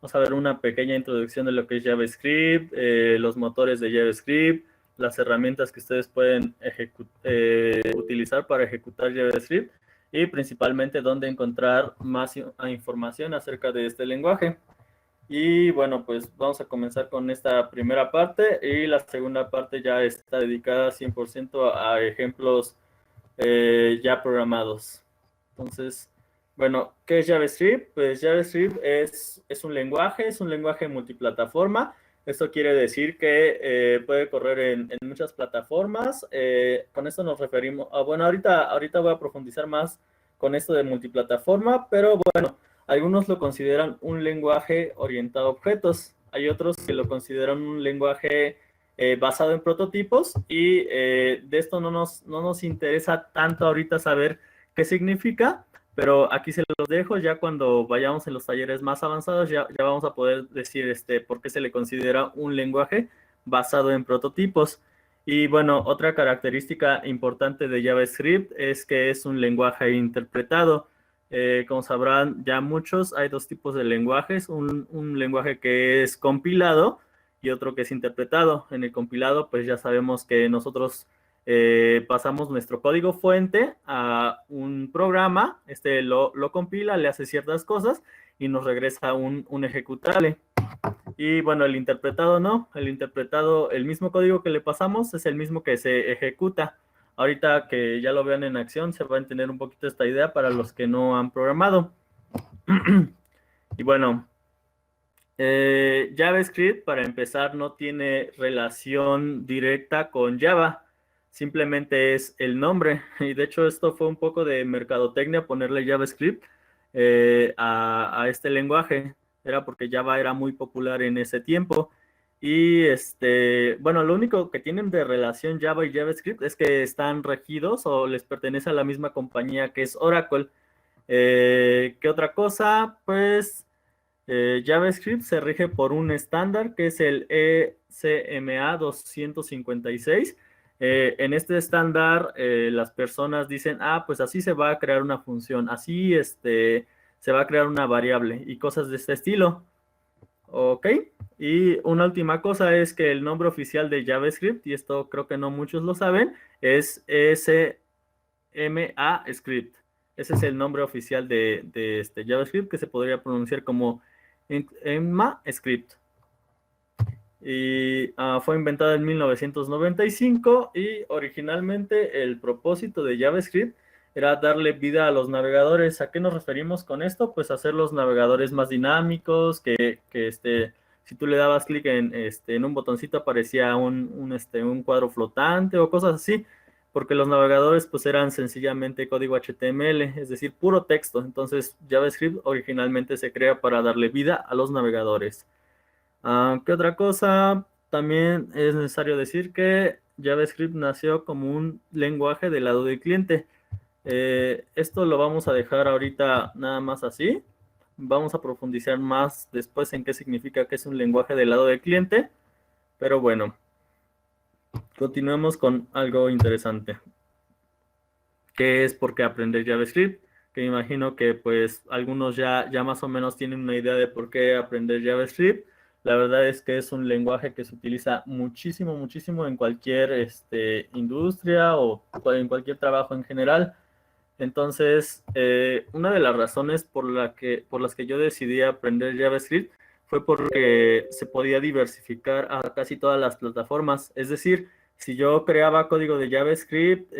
Vamos a ver una pequeña introducción de lo que es JavaScript, los motores de JavaScript, las herramientas que ustedes pueden utilizar para ejecutar JavaScript y principalmente dónde encontrar más información acerca de este lenguaje. Y bueno, pues vamos a comenzar con esta primera parte y la segunda parte ya está dedicada 100% a ejemplos ya programados. Entonces, bueno, ¿qué es JavaScript? Pues JavaScript es un lenguaje multiplataforma. Esto quiere decir que puede correr en muchas plataformas. Con esto nos referimos, bueno, ahorita voy a profundizar más con esto de multiplataforma, pero bueno, algunos lo consideran un lenguaje orientado a objetos. Hay otros que lo consideran un lenguaje basado en prototipos y de esto no nos interesa tanto ahorita saber qué significa, pero aquí se los dejo, ya cuando vayamos en los talleres más avanzados ya vamos a poder decir por qué se le considera un lenguaje basado en prototipos. Y bueno, otra característica importante de JavaScript es que es un lenguaje interpretado. Como sabrán ya muchos, hay dos tipos de lenguajes, un lenguaje que es compilado y otro que es interpretado. En el compilado, pues ya sabemos que nosotros pasamos nuestro código fuente a un programa, lo compila, le hace ciertas cosas y nos regresa un ejecutable. Y bueno, el interpretado no, el interpretado, el mismo código que le pasamos es el mismo que se ejecuta. Ahorita que ya lo vean en acción, se va a entender un poquito esta idea para los que no han programado. Y bueno, JavaScript, para empezar, no tiene relación directa con Java, simplemente es el nombre. Y de hecho esto fue un poco de mercadotecnia, ponerle JavaScript a este lenguaje. Era porque Java era muy popular en ese tiempo. Y bueno, lo único que tienen de relación Java y JavaScript es que están regidos o les pertenece a la misma compañía que es Oracle. ¿Qué otra cosa? Pues JavaScript se rige por un estándar que es el ECMA 256. En este estándar, las personas dicen, pues así se va a crear una función, así se va a crear una variable y cosas de este estilo. Ok. Y una última cosa es que el nombre oficial de JavaScript, y esto creo que no muchos lo saben, es ECMA Script. Ese es el nombre oficial de este JavaScript que se podría pronunciar como ECMAScript. Y fue inventada en 1995 y originalmente el propósito de JavaScript era darle vida a los navegadores. ¿A qué nos referimos con esto? Pues hacer los navegadores más dinámicos, que si tú le dabas clic en un botoncito aparecía un cuadro flotante o cosas así, porque los navegadores pues eran sencillamente código HTML, es decir, puro texto. Entonces JavaScript originalmente se crea para darle vida a los navegadores. ¿Qué otra cosa? También es necesario decir que JavaScript nació como un lenguaje del lado del cliente. Esto lo vamos a dejar ahorita nada más así. Vamos a profundizar más después en qué significa que es un lenguaje del lado del cliente. Pero bueno, continuemos con algo interesante. ¿Qué es por qué aprender JavaScript? Que me imagino que pues algunos ya más o menos tienen una idea de por qué aprender JavaScript. La verdad es que es un lenguaje que se utiliza muchísimo, muchísimo en cualquier industria o en cualquier trabajo en general. Entonces, una de las razones por las que yo decidí aprender JavaScript fue porque se podía diversificar a casi todas las plataformas. Es decir, si yo creaba código de JavaScript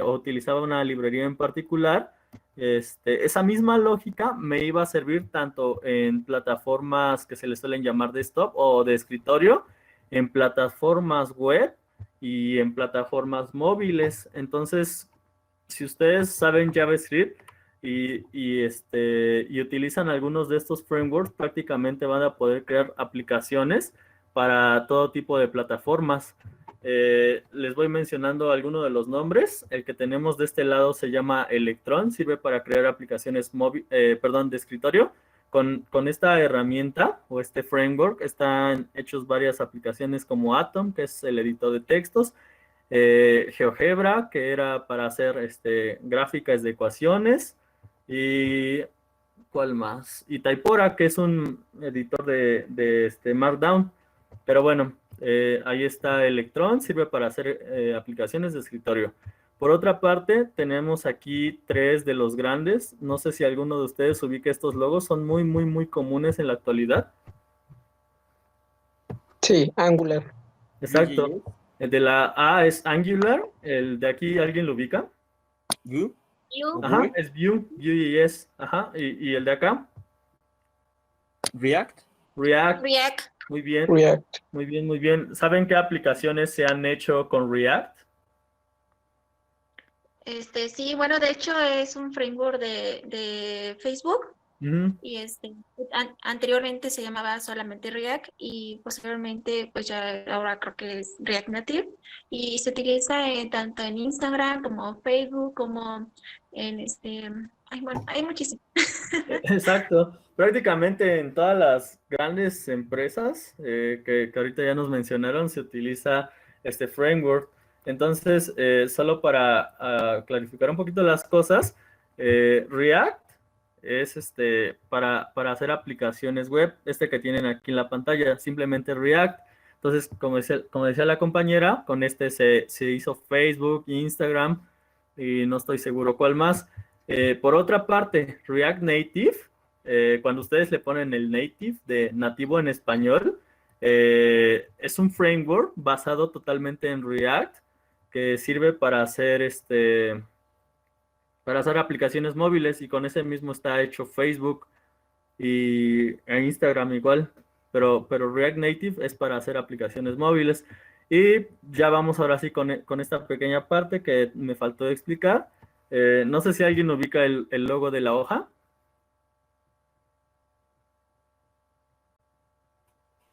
o utilizaba una librería en particular, esa misma lógica me iba a servir tanto en plataformas que se les suelen llamar desktop o de escritorio, en plataformas web y en plataformas móviles. Entonces, si ustedes saben JavaScript y utilizan algunos de estos frameworks, prácticamente van a poder crear aplicaciones para todo tipo de plataformas. Les voy mencionando algunos de los nombres. El que tenemos de este lado se llama Electron, sirve para crear aplicaciones de escritorio. Con esta herramienta o este framework están hechos varias aplicaciones como Atom, que es el editor de textos, GeoGebra, que era para hacer gráficas de ecuaciones, y ¿cuál más? Y Typora, que es un editor de Markdown. Pero bueno, ahí está Electron, sirve para hacer aplicaciones de escritorio. Por otra parte, tenemos aquí tres de los grandes. No sé si alguno de ustedes ubica estos logos, son muy, muy, muy comunes en la actualidad. Sí, Angular. Exacto. El de la A es Angular, el de aquí, ¿alguien lo ubica? Vue. Ajá, es Vue, Vue.js. Ajá, y el de acá, React. React. Muy bien, React. muy bien, muy bien. ¿Saben qué aplicaciones se han hecho con React? Sí, bueno, de hecho es un framework de Facebook Ujú. y anteriormente se llamaba solamente React y posteriormente pues ya ahora creo que es React Native y se utiliza tanto en Instagram como Facebook como en ay, bueno, hay muchísimos. Exacto. Prácticamente en todas las grandes empresas que ahorita ya nos mencionaron se utiliza este framework. Entonces, solo para clarificar un poquito las cosas, React es para hacer aplicaciones web, que tienen aquí en la pantalla, simplemente React. Entonces, como decía la compañera, con se hizo Facebook, Instagram y no estoy seguro cuál más. Por otra parte, React Native, cuando ustedes le ponen el native de nativo en español, es un framework basado totalmente en React que sirve para hacer aplicaciones móviles y con ese mismo está hecho Facebook e Instagram igual, pero React Native es para hacer aplicaciones móviles. Y ya vamos ahora sí con esta pequeña parte que me faltó explicar. No sé si alguien ubica el logo de la hoja.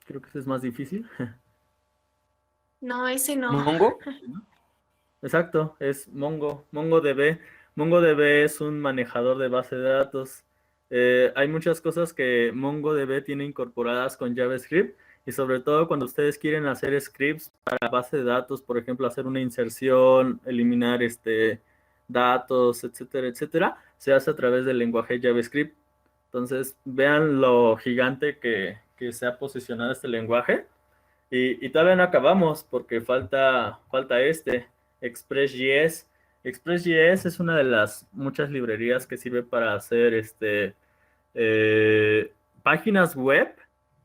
Creo que ese es más difícil. No, ese no. Mongo. Exacto, es MongoDB. MongoDB es un manejador de base de datos. Hay muchas cosas que MongoDB tiene incorporadas con JavaScript y sobre todo cuando ustedes quieren hacer scripts para base de datos, por ejemplo, hacer una inserción, eliminar datos, etcétera, etcétera, se hace a través del lenguaje JavaScript. Entonces, vean lo gigante que se ha posicionado este lenguaje. Y todavía no acabamos porque falta Express.js. Express.js es una de las muchas librerías que sirve para hacer eh, páginas web,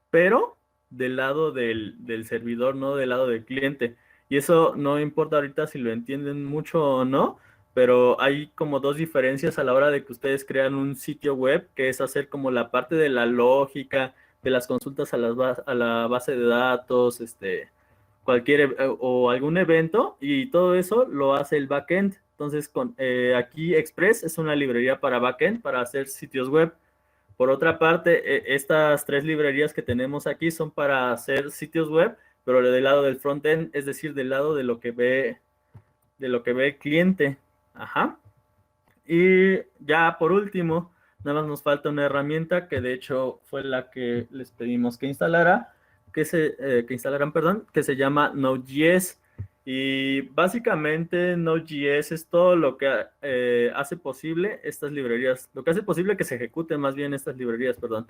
pero del lado del servidor, no del lado del cliente. Y eso no importa ahorita si lo entienden mucho o no, pero hay como dos diferencias a la hora de que ustedes crean un sitio web, que es hacer como la parte de la lógica, de las consultas a la base de datos, o algún evento, y todo eso lo hace el backend. Entonces, aquí Express es una librería para backend, para hacer sitios web. Por otra parte, estas tres librerías que tenemos aquí son para hacer sitios web, pero del lado del frontend, es decir, del lado de lo que ve el cliente. Ajá. Y ya por último, nada más nos falta una herramienta que de hecho fue la que les pedimos que instalara, que instalaran, perdón, que se llama Node.js. Y básicamente Node.js es todo lo que hace posible estas librerías, lo que hace posible que se ejecuten más bien estas librerías, perdón.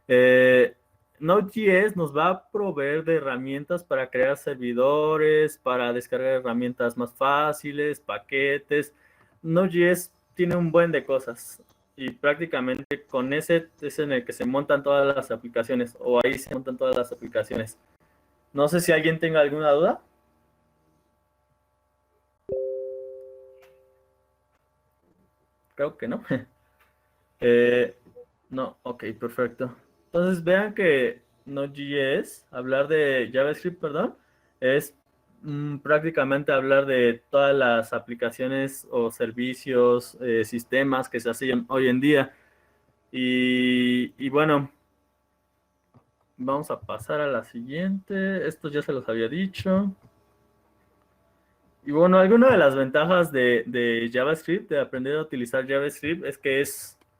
Eh, Node.js nos va a proveer de herramientas para crear servidores, para descargar herramientas más fáciles, paquetes. Node.js tiene un buen de cosas y prácticamente con ese es en el que se montan todas las aplicaciones o ahí se montan todas las aplicaciones. No sé si alguien tenga alguna duda. Creo que no. Eh, no, ok, perfecto. Entonces vean que Node.js, hablar de JavaScript, perdón, es prácticamente hablar de todas las aplicaciones o servicios, sistemas que se hacen hoy en día. Y bueno, vamos a pasar a la siguiente. Estos ya se los había dicho. Y bueno, alguna de las ventajas de JavaScript, de aprender a utilizar JavaScript, es que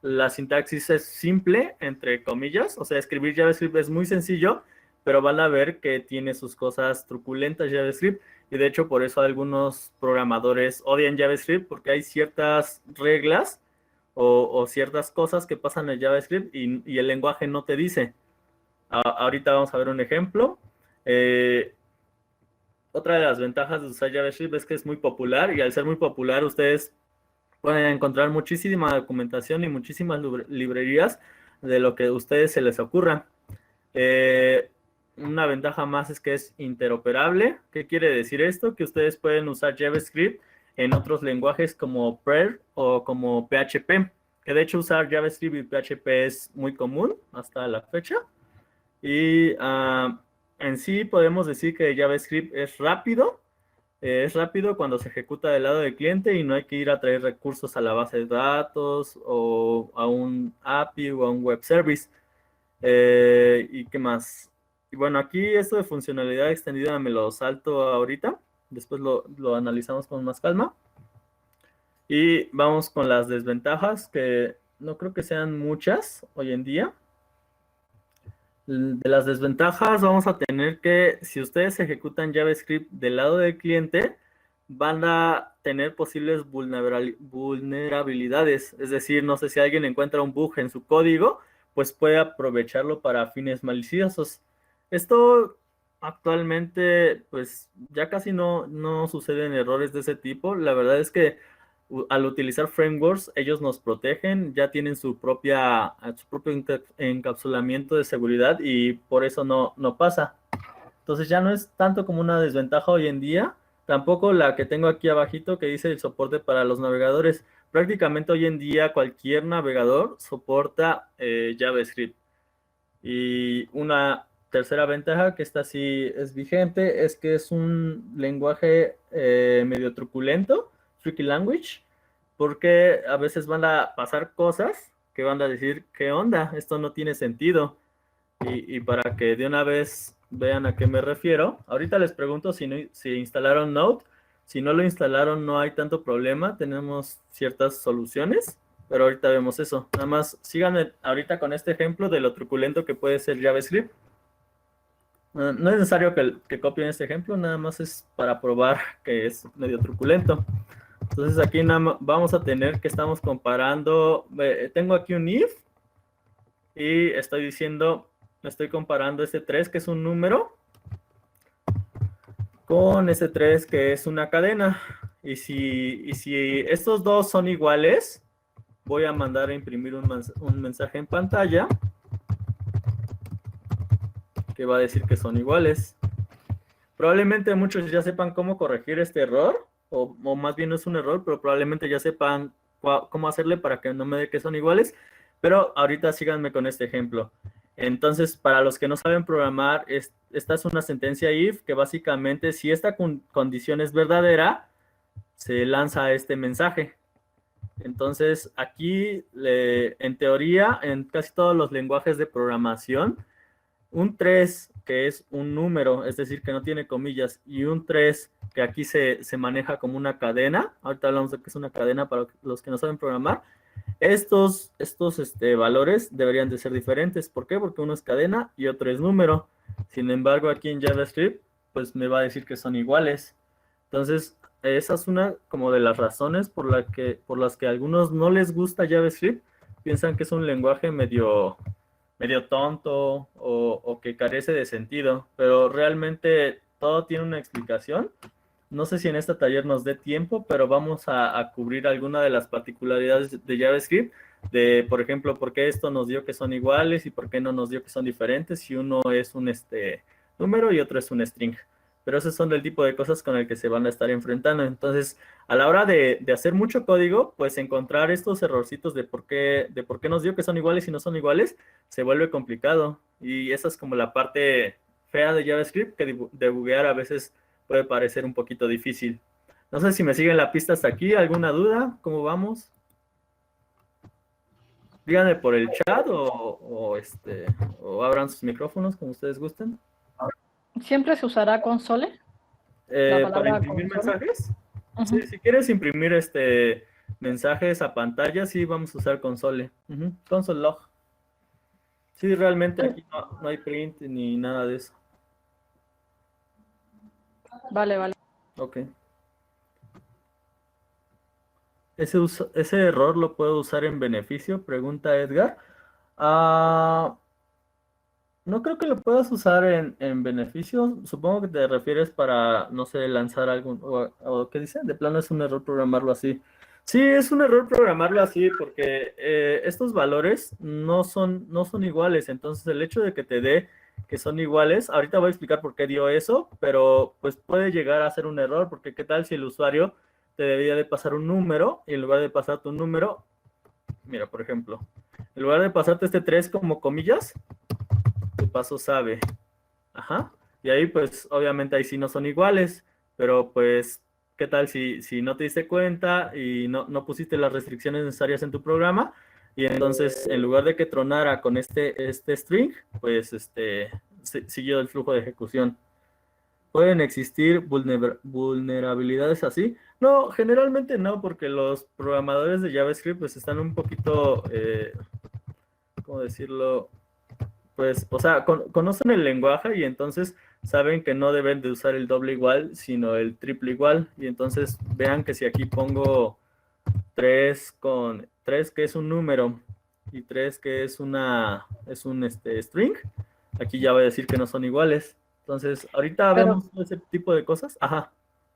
la sintaxis es simple, entre comillas. O sea, escribir JavaScript es muy sencillo, pero van a ver que tiene sus cosas truculentas JavaScript. Y de hecho, por eso algunos programadores odian JavaScript, porque hay ciertas reglas o ciertas cosas que pasan en JavaScript y el lenguaje no te dice. Ahorita vamos a ver un ejemplo. Otra de las ventajas de usar JavaScript es que es muy popular y al ser muy popular ustedes pueden encontrar muchísima documentación y muchísimas librerías de lo que a ustedes se les ocurra. Una ventaja más es que es interoperable. ¿Qué quiere decir esto? Que ustedes pueden usar JavaScript en otros lenguajes como Perl o como PHP, que de hecho usar JavaScript y PHP es muy común hasta la fecha. Y en sí podemos decir que JavaScript es rápido cuando se ejecuta del lado del cliente y no hay que ir a traer recursos a la base de datos o a un API o a un web service. ¿Y qué más? Y bueno, aquí esto de funcionalidad extendida me lo salto ahorita, después lo analizamos con más calma. Y vamos con las desventajas, que no creo que sean muchas hoy en día. De las desventajas vamos a tener que si ustedes ejecutan JavaScript del lado del cliente, van a tener posibles vulnerabilidades. Es decir, no sé si alguien encuentra un bug en su código, pues puede aprovecharlo para fines maliciosos. Esto actualmente, pues ya casi no suceden errores de ese tipo. La verdad es que al utilizar frameworks, ellos nos protegen, ya tienen su propio encapsulamiento de seguridad y por eso no pasa. Entonces ya no es tanto como una desventaja hoy en día, tampoco la que tengo aquí abajito que dice el soporte para los navegadores. Prácticamente hoy en día cualquier navegador soporta JavaScript. Y una tercera ventaja que esta sí es vigente es que es un lenguaje medio truculento, tricky language, porque a veces van a pasar cosas que van a decir, ¿qué onda? Esto no tiene sentido. Y para que de una vez vean a qué me refiero, ahorita les pregunto si instalaron Node. Si no lo instalaron, no hay tanto problema. Tenemos ciertas soluciones, pero ahorita vemos eso. Nada más síganme ahorita con este ejemplo de lo truculento que puede ser JavaScript. No es necesario que copien este ejemplo, nada más es para probar que es medio truculento. Entonces aquí vamos a tener que estamos comparando. Tengo aquí un if y estoy comparando este 3 que es un número con este 3 que es una cadena. Y si estos dos son iguales, voy a mandar a imprimir un mensaje en pantalla que va a decir que son iguales. Probablemente muchos ya sepan cómo corregir este error, o más bien no es un error, pero probablemente ya sepan cómo hacerle para que no me dé que son iguales. Pero ahorita síganme con este ejemplo. Entonces, para los que no saben programar, esta es una sentencia if que básicamente si esta condición es verdadera, se lanza este mensaje. Entonces, aquí, en teoría, en casi todos los lenguajes de programación, un 3 que es un número, es decir, que no tiene comillas, y un 3 que aquí se maneja como una cadena, ahorita hablamos de que es una cadena para los que no saben programar, estos valores deberían de ser diferentes. ¿Por qué? Porque uno es cadena y otro es número. Sin embargo, aquí en JavaScript, pues me va a decir que son iguales. Entonces, esa es una como de las razones por las que a algunos no les gusta JavaScript. Piensan que es un lenguaje medio tonto o que carece de sentido, pero realmente todo tiene una explicación. No sé si en este taller nos dé tiempo, pero vamos a cubrir alguna de las particularidades de JavaScript, de, por ejemplo, por qué esto nos dio que son iguales y por qué no nos dio que son diferentes, si uno es un número y otro es un string. Pero esos son del tipo de cosas con el que se van a estar enfrentando. Entonces, a la hora de hacer mucho código, pues encontrar estos errorcitos de por qué nos dio que son iguales y no son iguales, se vuelve complicado. Y esa es como la parte fea de JavaScript, que debuguear a veces puede parecer un poquito difícil. No sé si me siguen la pista hasta aquí. ¿Alguna duda? ¿Cómo vamos? Díganme por el chat o abran sus micrófonos como ustedes gusten. ¿Siempre se usará console? ¿Para imprimir console. mensajes? Sí, si quieres imprimir mensajes a pantalla, sí vamos a usar console. Console log. Sí, realmente aquí no hay print ni nada de eso. Vale. Ok. ese error lo puedo usar en beneficio, pregunta Edgar. Ah, no creo que lo puedas usar en beneficio. Supongo que te refieres para, no sé, lanzar algún, o ¿qué dice? De plano es un error programarlo así. Sí, es un error programarlo así porque estos valores no son iguales. Entonces el hecho de que te dé que son iguales, ahorita voy a explicar por qué dio eso, pero pues puede llegar a ser un error porque qué tal si el usuario te debía de pasar un número y en lugar de pasar tu número, mira, por ejemplo, en lugar de pasarte este 3 como comillas, tu paso sabe. Ajá. Y ahí, pues, obviamente ahí sí no son iguales, pero pues, ¿qué tal si no te diste cuenta y no pusiste las restricciones necesarias en tu programa? Y entonces, en lugar de que tronara con este string, pues, siguió el flujo de ejecución. ¿Pueden existir vulnerabilidades así? No, generalmente no, porque los programadores de JavaScript, pues, están un poquito, ¿cómo decirlo? Pues, o sea, conocen el lenguaje y entonces saben que no deben de usar el doble igual, sino el triple igual. Y entonces vean que si aquí pongo 3 con 3 que es un número y 3 que es un string, aquí ya voy a decir que no son iguales. Entonces, ahorita Pero vemos ese tipo de cosas. Ajá.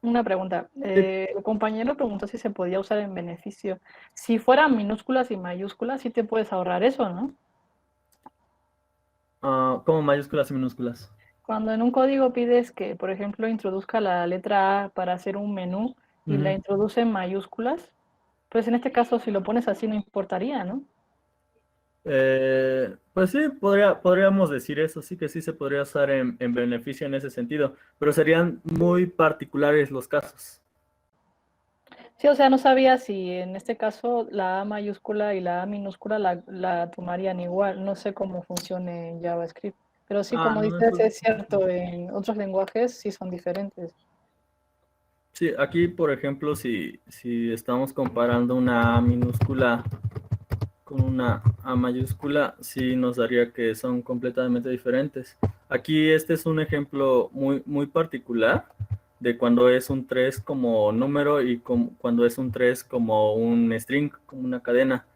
una pregunta. Sí. El compañero preguntó si se podía usar en beneficio. Si fueran minúsculas y mayúsculas, sí te puedes ahorrar eso, ¿no? ¿Cómo mayúsculas y minúsculas? Cuando en un código pides que, por ejemplo, introduzca la letra A para hacer un menú y la Ujú. introduce en mayúsculas, pues en este caso si lo pones así no importaría, ¿no? Pues sí, podríamos decir eso, sí que sí se podría usar en beneficio en ese sentido, pero serían muy particulares los casos. Sí, o sea, no sabía si en este caso la A mayúscula y la A minúscula la tomarían igual. No sé cómo funcione en JavaScript. Pero sí, como No, dices, es cierto, en otros lenguajes sí son diferentes. sí, aquí por ejemplo, si estamos comparando una A minúscula con una A mayúscula, sí nos daría que son completamente diferentes. Aquí este es un ejemplo muy, muy particular de cuando es un 3 como número y cuando es un 3 como un string, como una cadena.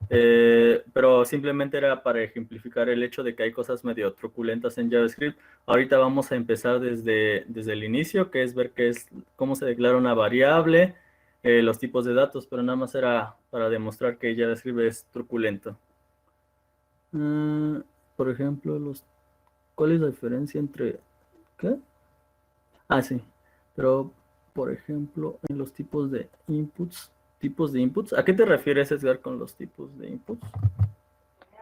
Pero simplemente era para ejemplificar el hecho de que hay cosas medio truculentas en JavaScript. Ahorita vamos a empezar desde el inicio, que es ver cómo se declara una variable, los tipos de datos, pero nada más era para demostrar que JavaScript es truculento. Por ejemplo, ¿cuál es la diferencia entre... ¿Qué? Sí, pero por ejemplo, en los tipos de inputs, ¿a qué te refieres, Edgar, con los tipos de inputs?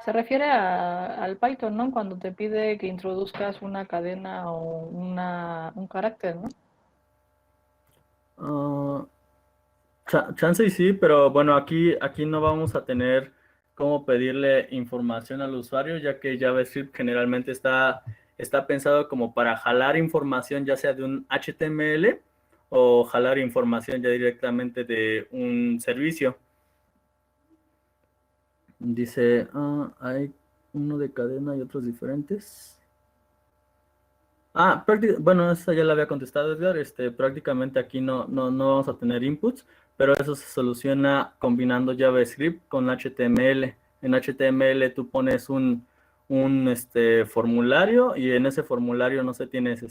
Se refiere al Python, ¿no? Cuando te pide que introduzcas una cadena o un carácter, ¿no? Ah, chance y sí, pero bueno, aquí no vamos a tener cómo pedirle información al usuario, ya que JavaScript generalmente está pensado como para jalar información, ya sea de un HTML o jalar información ya directamente de un servicio. Dice, hay uno de cadena y otros diferentes. Bueno, esa ya la había contestado, Edgar. Prácticamente aquí no vamos a tener inputs, pero eso se soluciona combinando JavaScript con HTML. En HTML tú pones un formulario y en ese formulario, no sé, tienes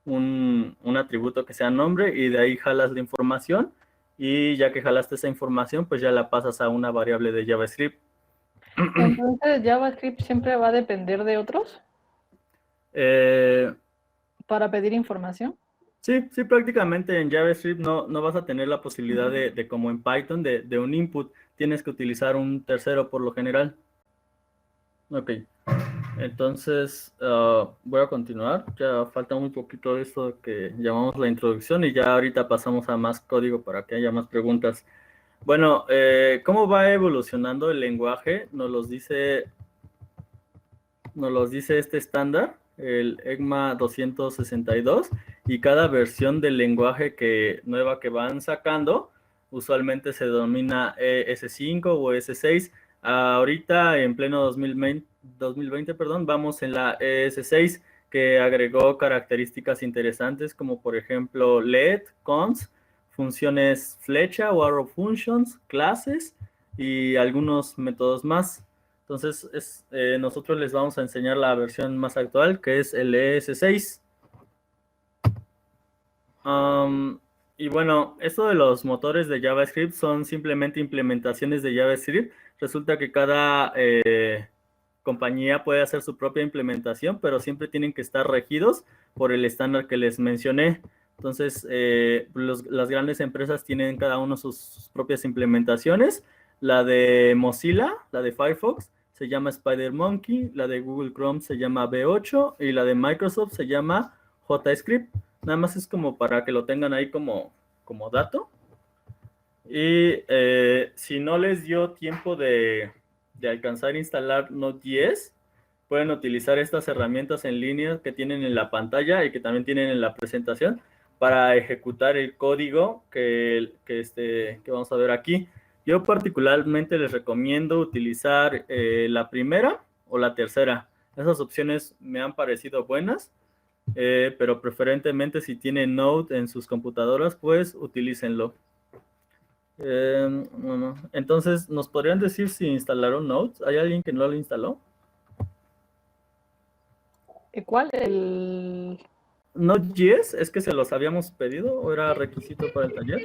un atributo que sea nombre y de ahí jalas la información y ya que jalaste esa información, pues ya la pasas a una variable de JavaScript. Entonces, JavaScript siempre va a depender de otros Eh, para pedir información. Sí, sí, prácticamente en JavaScript no vas a tener la posibilidad de como en Python, de un input. Tienes que utilizar un tercero por lo general. Ok, entonces voy a continuar. Ya falta muy poquito de esto que llamamos la introducción y ya ahorita pasamos a más código para que haya más preguntas. Bueno, ¿cómo va evolucionando el lenguaje? Nos los dice este estándar, el ECMA 262, y cada versión del lenguaje nueva que van sacando, usualmente se denomina ES5 o ES6. Ahorita, en pleno 2020, perdón, vamos en la ES6, que agregó características interesantes como por ejemplo LED, cons, funciones flecha o arrow functions, clases y algunos métodos más. Entonces, nosotros les vamos a enseñar la versión más actual, que es el ES6. Y bueno, esto de los motores de JavaScript son simplemente implementaciones de JavaScript. Resulta que cada compañía puede hacer su propia implementación, pero siempre tienen que estar regidos por el estándar que les mencioné. Entonces, las grandes empresas tienen cada uno sus propias implementaciones. La de Mozilla, la de Firefox, se llama SpiderMonkey, la de Google Chrome se llama V8 y la de Microsoft se llama JScript. Nada más es como para que lo tengan ahí como dato. Y si no les dio tiempo de alcanzar a instalar Node.js, pueden utilizar estas herramientas en línea que tienen en la pantalla y que también tienen en la presentación para ejecutar el código que vamos a ver aquí. Yo particularmente les recomiendo utilizar la primera o la tercera. Esas opciones me han parecido buenas, pero preferentemente si tienen Node en sus computadoras, pues utilícenlo. Bueno, entonces, ¿nos podrían decir si instalaron Node? ¿Hay alguien que no lo instaló? ¿Cuál? El... Node.js, ¿es que se los habíamos pedido o era requisito para el taller?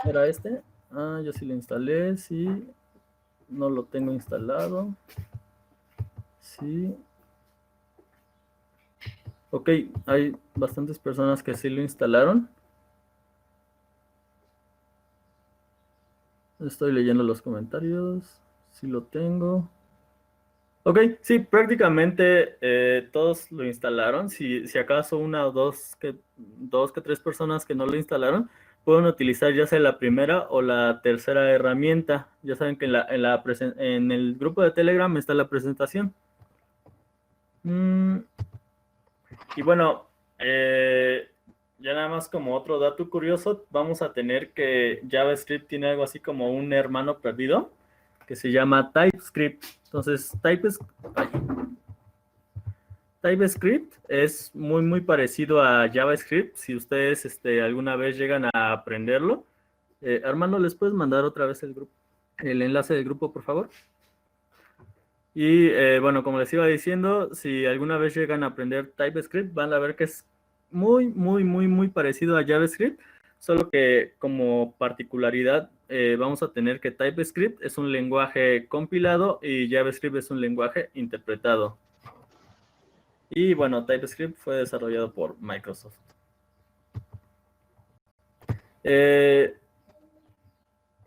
¿Era este? Ah, yo sí lo instalé, sí. No lo tengo instalado. Sí. Ok, hay bastantes personas que sí lo instalaron. Estoy leyendo los comentarios. Sí lo tengo. Ok, sí, prácticamente todos lo instalaron. Si acaso una o dos que tres personas que no lo instalaron, pueden utilizar ya sea la primera o la tercera herramienta. Ya saben que en el grupo de Telegram está la presentación. Y bueno, ya nada más como otro dato curioso, vamos a tener que JavaScript tiene algo así como un hermano perdido que se llama TypeScript. Entonces, TypeScript es muy parecido a JavaScript. Si ustedes alguna vez llegan a aprenderlo, Armando, ¿les puedes mandar otra vez el enlace del grupo, por favor? Y bueno, como les iba diciendo, si alguna vez llegan a aprender TypeScript, van a ver que es muy parecido a JavaScript, solo que como particularidad vamos a tener que TypeScript es un lenguaje compilado y JavaScript es un lenguaje interpretado. Y bueno, TypeScript fue desarrollado por Microsoft.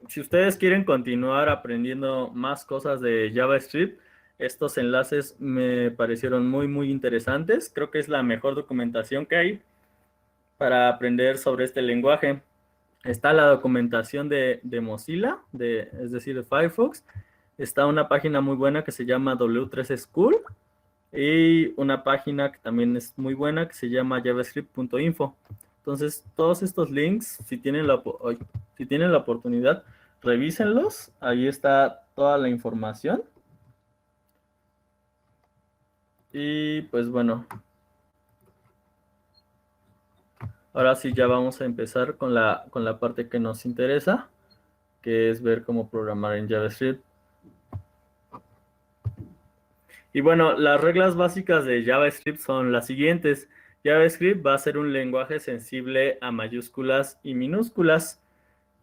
Si ustedes quieren continuar aprendiendo más cosas de JavaScript, estos enlaces me parecieron muy interesantes. Creo que es la mejor documentación que hay para aprender sobre este lenguaje. Está la documentación de Mozilla, es decir, de Firefox. Está una página muy buena que se llama W3 School y una página que también es muy buena que se llama javascript.info. Entonces, todos estos links, si tienen la oportunidad, revísenlos. Ahí está toda la información. Y pues bueno, ahora sí ya vamos a empezar con la parte que nos interesa, que es ver cómo programar en JavaScript. Y bueno, las reglas básicas de JavaScript son las siguientes. JavaScript va a ser un lenguaje sensible a mayúsculas y minúsculas.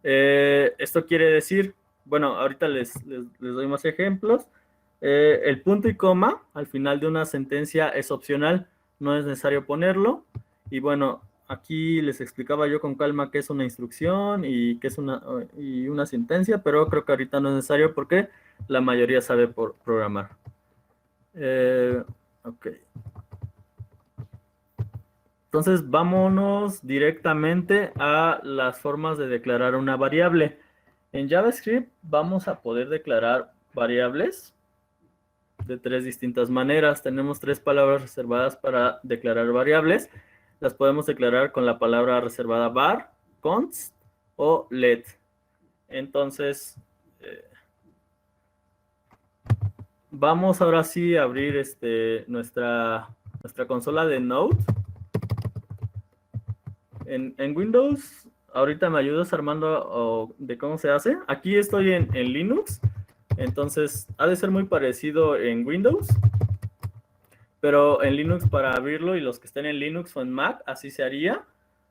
Esto quiere decir, bueno, ahorita les doy más ejemplos. El punto y coma al final de una sentencia es opcional, no es necesario ponerlo. Y bueno, aquí les explicaba yo con calma qué es una instrucción y qué es una sentencia, pero creo que ahorita no es necesario porque la mayoría sabe programar. Ok. Entonces, vámonos directamente a las formas de declarar una variable. En JavaScript vamos a poder declarar variables de tres distintas maneras. Tenemos tres palabras reservadas para declarar variables. Las podemos declarar con la palabra reservada var, const o let. Entonces, vamos ahora sí a abrir nuestra consola de Node. en Windows, ahorita me ayudas, Armando, de cómo se hace. Aquí estoy en Linux, entonces ha de ser muy parecido en Windows, pero en Linux para abrirlo, y los que estén en Linux o en Mac, así se haría.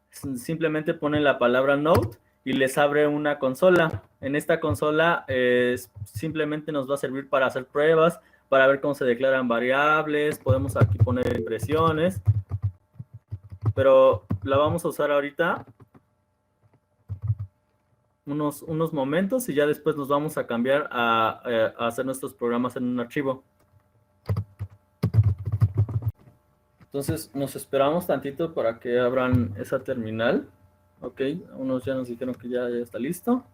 Simplemente ponen la palabra Node y les abre una consola. En esta consola simplemente nos va a servir para hacer pruebas, para ver cómo se declaran variables, podemos aquí poner impresiones, pero la vamos a usar ahorita unos momentos y ya después nos vamos a cambiar a hacer nuestros programas en un archivo. Entonces nos esperamos tantito para que abran esa terminal. Ok, unos ya nos dijeron que ya está listo.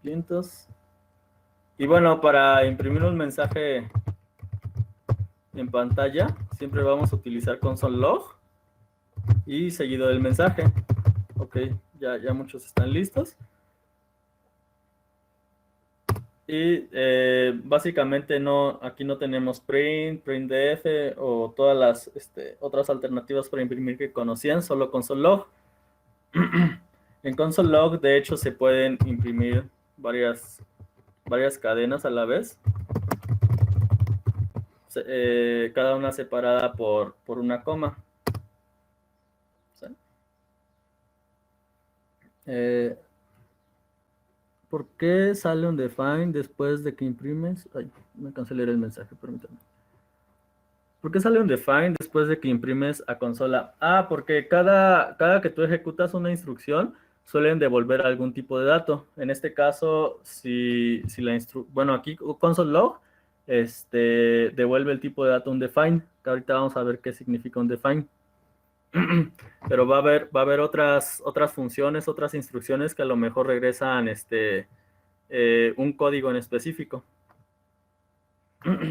Vientos. Y bueno, para imprimir un mensaje en pantalla, siempre vamos a utilizar console.log y seguido del mensaje. Ok, ya muchos están listos. Y básicamente aquí no tenemos printdf o todas las otras alternativas para imprimir que conocían, solo console.log. En console.log, de hecho, se pueden imprimir varias cadenas a la vez, cada una separada por una coma. ¿Sí? ¿Por qué sale un define después de que imprimes? Ay, me cancelé el mensaje, permítanme. ¿Por qué sale un define después de que imprimes a consola? Ah, porque cada que tú ejecutas una instrucción, suelen devolver algún tipo de dato. En este caso, bueno, aquí console.log devuelve el tipo de dato un define, que ahorita vamos a ver qué significa un define. Pero va a haber otras funciones, otras instrucciones que a lo mejor regresan un código en específico.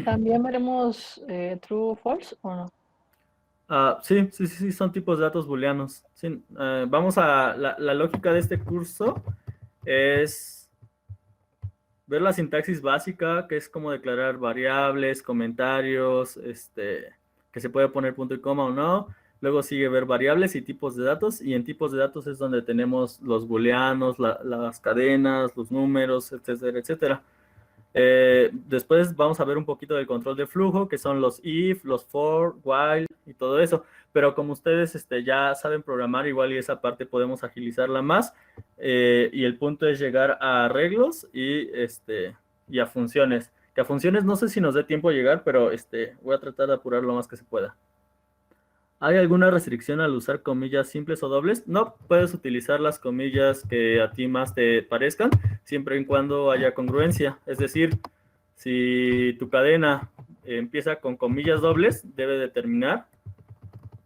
¿También veremos true, false o no? Sí, son tipos de datos booleanos. Sí, vamos a la lógica de este curso es ver la sintaxis básica, que es como declarar variables, comentarios, que se puede poner punto y coma o no. Luego sigue ver variables y tipos de datos, y en tipos de datos es donde tenemos los booleanos, las cadenas, los números, etcétera, etcétera. Después vamos a ver un poquito del control de flujo, que son los if, los for, while y todo eso. Pero como ustedes ya saben programar, igual y esa parte podemos agilizarla más. Y el punto es llegar a arreglos y a funciones. Que a funciones no sé si nos dé tiempo a llegar, pero voy a tratar de apurar lo más que se pueda. ¿Hay alguna restricción al usar comillas simples o dobles? No, puedes utilizar las comillas que a ti más te parezcan, siempre y cuando haya congruencia. Es decir, si tu cadena empieza con comillas dobles, debe de terminar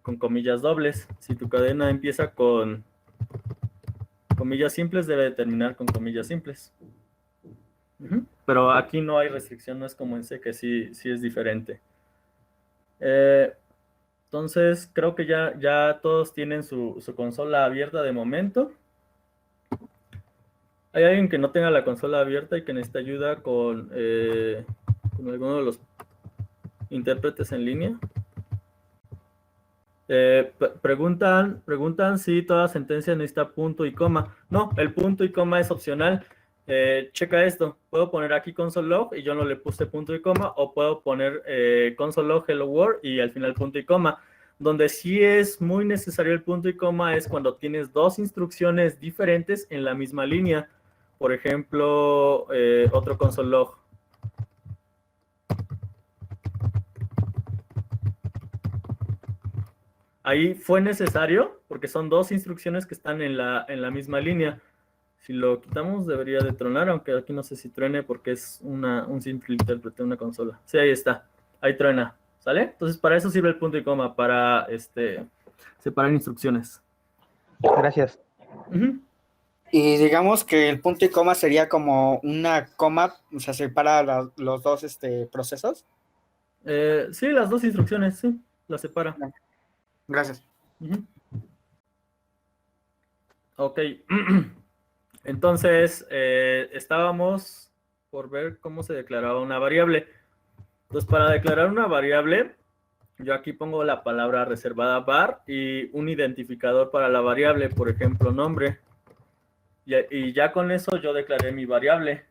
con comillas dobles. Si tu cadena empieza con comillas simples, debe de terminar con comillas simples. Pero aquí no hay restricción, no es como en C, que sí es diferente. Entonces, creo que ya todos tienen su consola abierta de momento. ¿Hay alguien que no tenga la consola abierta y que necesite ayuda con alguno de los intérpretes en línea? Preguntan si toda sentencia necesita punto y coma. No, el punto y coma es opcional. Checa esto. Puedo poner aquí console.log y yo no le puse punto y coma, o puedo poner console.log hello world y al final punto y coma. Donde sí es muy necesario el punto y coma es cuando tienes dos instrucciones diferentes en la misma línea. Por ejemplo, otro console.log. Ahí fue necesario porque son dos instrucciones que están en la misma línea. Si lo quitamos debería de tronar, aunque aquí no sé si truene porque es un simple intérprete, una consola. Sí, ahí está. Ahí truena. ¿Sale? Entonces para eso sirve el punto y coma, para separar instrucciones. Gracias. Y digamos que el punto y coma sería como una coma, o sea, separa los dos procesos. Sí, las dos instrucciones, sí, las separa. Gracias. Ok. Entonces, estábamos por ver cómo se declaraba una variable. Entonces, para declarar una variable, yo aquí pongo la palabra reservada var y un identificador para la variable, por ejemplo, nombre. Y ya con eso yo declaré mi variable.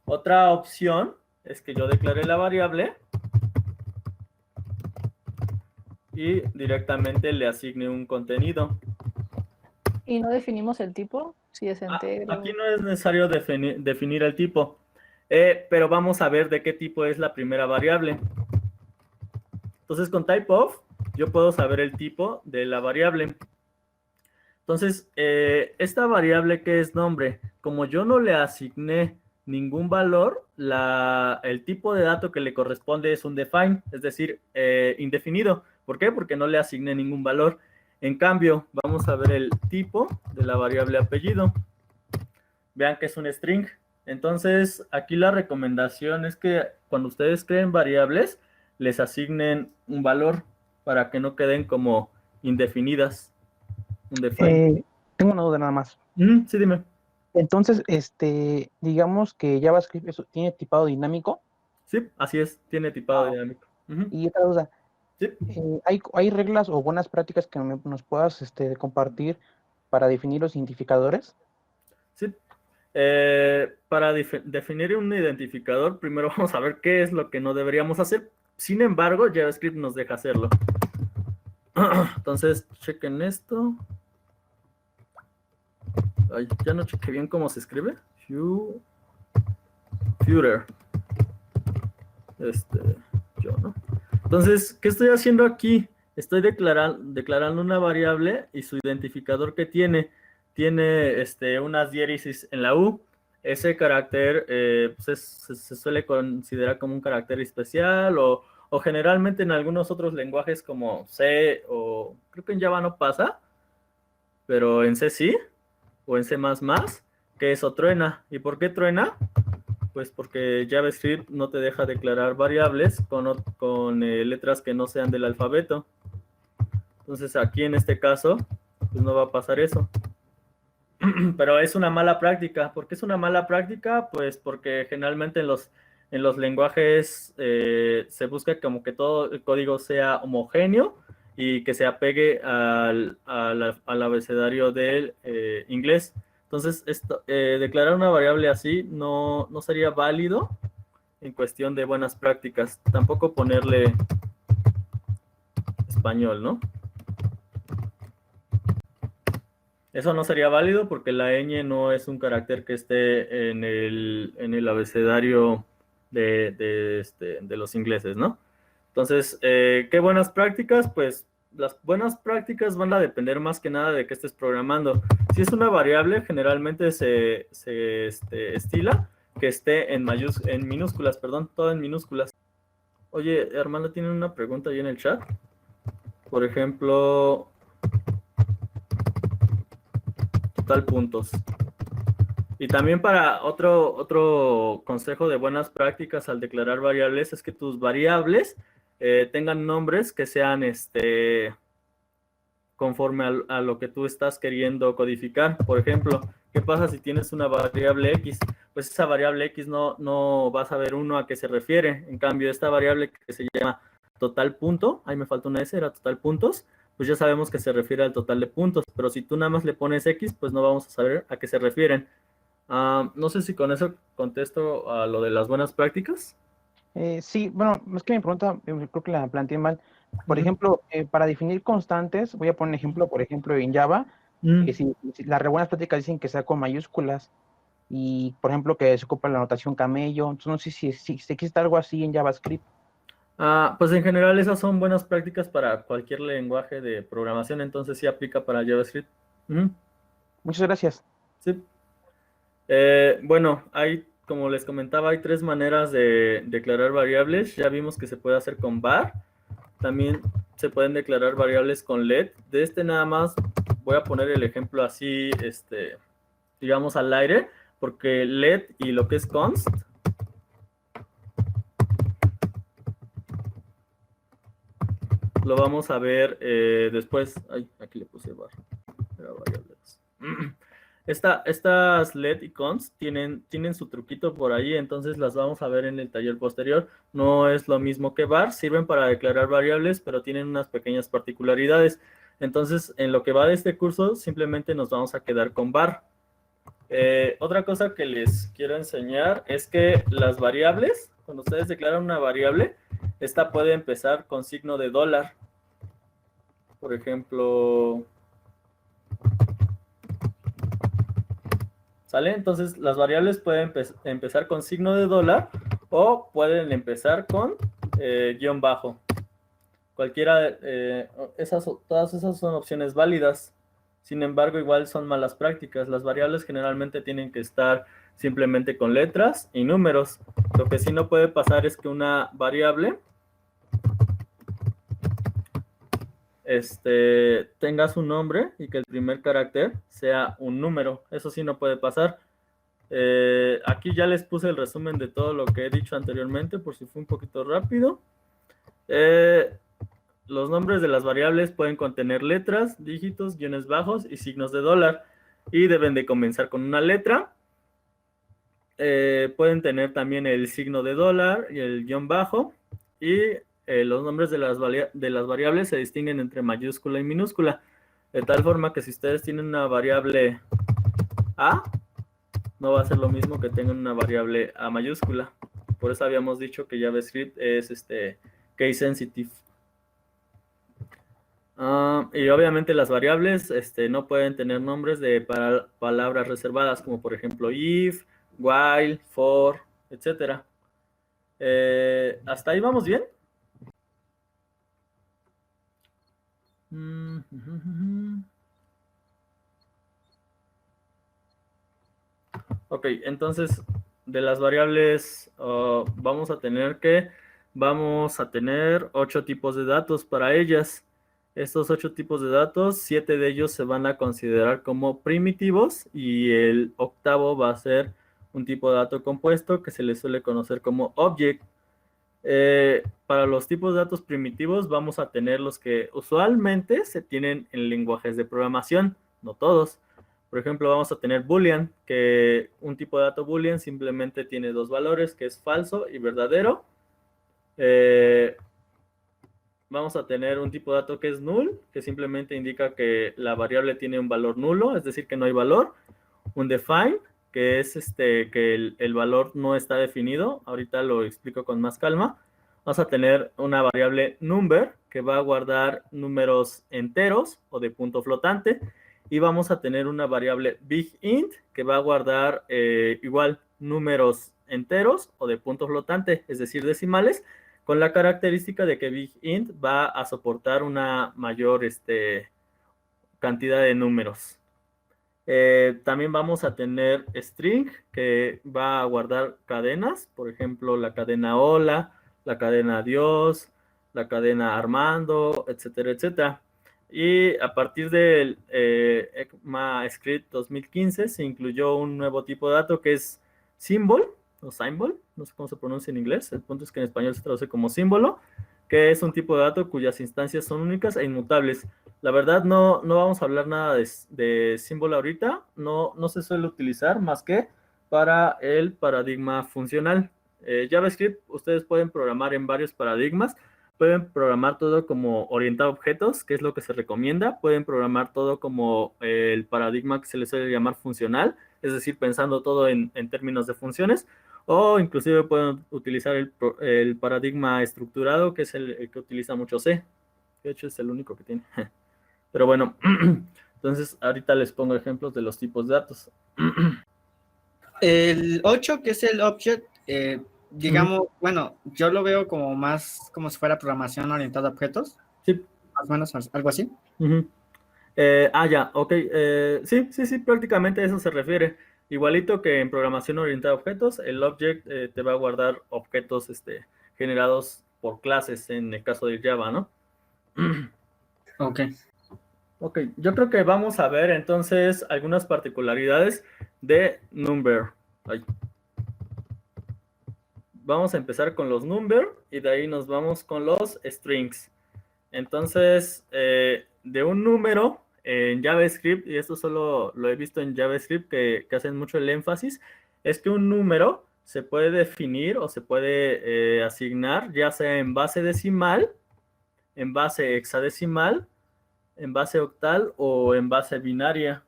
Otra opción es que yo declaré la variable y directamente le asigne un contenido. ¿Y no definimos el tipo? Si es entero. Aquí no es necesario definir el tipo, pero vamos a ver de qué tipo es la primera variable. Entonces con typeof yo puedo saber el tipo de la variable. Entonces, esta variable que es nombre, como yo no le asigné ningún valor, el tipo de dato que le corresponde es un define, es decir, indefinido. ¿Por qué? Porque no le asigné ningún valor. En cambio, vamos a ver el tipo de la variable apellido. Vean que es un string. Entonces, aquí la recomendación es que cuando ustedes creen variables, les asignen un valor para que no queden como indefinidas. Un define. Tengo una duda nada más. Sí, dime. Entonces, digamos que JavaScript tiene tipado dinámico. Sí, así es, tiene tipado dinámico. Y otra duda, Sí. ¿hay reglas o buenas prácticas que nos puedas compartir para definir los identificadores? Sí. Para definir un identificador, primero vamos a ver qué es lo que no deberíamos hacer. Sin embargo, JavaScript nos deja hacerlo. Entonces, chequen esto. Ay, ya no chequé bien cómo se escribe. Footer. Yo, ¿no? Entonces, ¿qué estoy haciendo aquí? Estoy declarando una variable y su identificador que tiene unas diéresis en la U. Ese carácter pues se suele considerar como un carácter especial o generalmente en algunos otros lenguajes como C o creo que en Java no pasa, pero en C sí, o en C++, que eso truena. ¿Y por qué truena? Pues porque JavaScript no te deja declarar variables con letras que no sean del alfabeto. Entonces aquí en este caso, pues no va a pasar eso. Pero es una mala práctica. ¿Por qué es una mala práctica? Pues porque generalmente en los lenguajes se busca como que todo el código sea homogéneo y que se apegue al abecedario del inglés. Entonces, declarar una variable así no sería válido en cuestión de buenas prácticas. Tampoco ponerle español, ¿no? Eso no sería válido porque la ñ no es un carácter que esté en el abecedario de los ingleses, ¿no? Entonces, ¿qué buenas prácticas? Pues las buenas prácticas van a depender más que nada de qué estés programando. Si es una variable, generalmente se estila que esté en minúsculas, perdón, todo en minúsculas. Oye, Armando, ¿tienen una pregunta ahí en el chat? Por ejemplo, total puntos. Y también para otro consejo de buenas prácticas al declarar variables es que tus variables tengan nombres que sean conforme a lo que tú estás queriendo codificar. Por ejemplo, ¿qué pasa si tienes una variable X? Pues esa variable X no vas a ver uno a qué se refiere. En cambio, esta variable que se llama total punto, ahí me falta una S, era total puntos, pues ya sabemos que se refiere al total de puntos. Pero si tú nada más le pones X, pues no vamos a saber a qué se refieren. No sé si con eso contesto a lo de las buenas prácticas. Sí, bueno, es que mi pregunta creo que la planteé mal. Por ejemplo, para definir constantes, voy a poner un ejemplo, por ejemplo, en Java, que si las buenas prácticas dicen que sea con mayúsculas y, por ejemplo, que se ocupa la notación camello, entonces no sé si existe algo así en JavaScript. Pues en general esas son buenas prácticas para cualquier lenguaje de programación, entonces sí aplica para JavaScript. Muchas gracias. Sí. Bueno, como les comentaba, hay 3 maneras de declarar variables. Ya vimos que se puede hacer con var. También se pueden declarar variables con let. De nada más voy a poner el ejemplo así, digamos al aire, porque let y lo que es const lo vamos a ver después. Ay, aquí le puse var. Era variables. Estas let y const tienen su truquito por ahí, entonces las vamos a ver en el taller posterior. No es lo mismo que var, sirven para declarar variables, pero tienen unas pequeñas particularidades. Entonces, en lo que va de este curso, simplemente nos vamos a quedar con var. Otra cosa que les quiero enseñar es que las variables, cuando ustedes declaran una variable, esta puede empezar con signo de dólar. Por ejemplo, ¿sale? Entonces, las variables pueden empezar con signo de dólar o pueden empezar con guión bajo. Cualquiera, todas esas son opciones válidas. Sin embargo, igual son malas prácticas. Las variables generalmente tienen que estar simplemente con letras y números. Lo que sí no puede pasar es que una variable tenga su nombre y que el primer carácter sea un número. Eso sí no puede pasar. Aquí ya les puse el resumen de todo lo que he dicho anteriormente, por si fue un poquito rápido. Los nombres de las variables pueden contener letras, dígitos, guiones bajos y signos de dólar. Y deben de comenzar con una letra. Pueden tener también el signo de dólar y el guión bajo. Y los nombres de las variables se distinguen entre mayúscula y minúscula. De tal forma que si ustedes tienen una variable A, no va a ser lo mismo que tengan una variable A mayúscula. Por eso habíamos dicho que JavaScript es case sensitive. Y obviamente las variables no pueden tener nombres de palabras reservadas, como por ejemplo if, while, for, etc. ¿Hasta ahí vamos bien? Ok, entonces de las variables vamos a tener 8 tipos de datos para ellas. Estos 8 tipos de datos, 7 de ellos se van a considerar como primitivos y el octavo va a ser un tipo de dato compuesto que se le suele conocer como object. Para los tipos de datos primitivos vamos a tener los que usualmente se tienen en lenguajes de programación, no todos. Por ejemplo, vamos a tener boolean, que un tipo de dato boolean simplemente tiene 2 valores, que es falso y verdadero. Vamos a tener un tipo de dato que es null, que simplemente indica que la variable tiene un valor nulo, es decir, que no hay valor. Un define, que es que el valor no está definido. Ahorita lo explico con más calma. Vamos a tener una variable number, que va a guardar números enteros o de punto flotante. Y vamos a tener una variable bigInt, que va a guardar igual números enteros o de punto flotante, es decir, decimales, con la característica de que bigInt va a soportar una mayor cantidad de números. También vamos a tener string, que va a guardar cadenas, por ejemplo, la cadena hola, la cadena adiós, la cadena Armando, etcétera, etcétera. Y a partir del ECMAScript 2015 se incluyó un nuevo tipo de dato que es symbol, o symbol, no sé cómo se pronuncia en inglés, el punto es que en español se traduce como símbolo, que es un tipo de dato cuyas instancias son únicas e inmutables. La verdad no vamos a hablar nada de símbolo ahorita, no se suele utilizar más que para el paradigma funcional. JavaScript, ustedes pueden programar en varios paradigmas, pueden programar todo como orientado a objetos, que es lo que se recomienda, pueden programar todo como el paradigma que se le suele llamar funcional, es decir, pensando todo en términos de funciones, o inclusive pueden utilizar el paradigma estructurado, que es el que utiliza mucho C. De hecho, es el único que tiene. Pero bueno, entonces ahorita les pongo ejemplos de los tipos de datos. El 8, que es el object, digamos, bueno, yo lo veo como más como si fuera programación orientada a objetos. Sí. Más o menos, algo así. Ya, ok. Sí, prácticamente a eso se refiere. Igualito que en programación orientada a objetos, el object te va a guardar objetos generados por clases, en el caso de Java, ¿no? Ok, yo creo que vamos a ver entonces algunas particularidades de number. Vamos a empezar con los number y de ahí nos vamos con los strings. Entonces, de un número, en JavaScript, y esto solo lo he visto en JavaScript, que hacen mucho el énfasis, es que un número se puede definir o se puede asignar, ya sea en base decimal, en base hexadecimal, en base octal o en base binaria.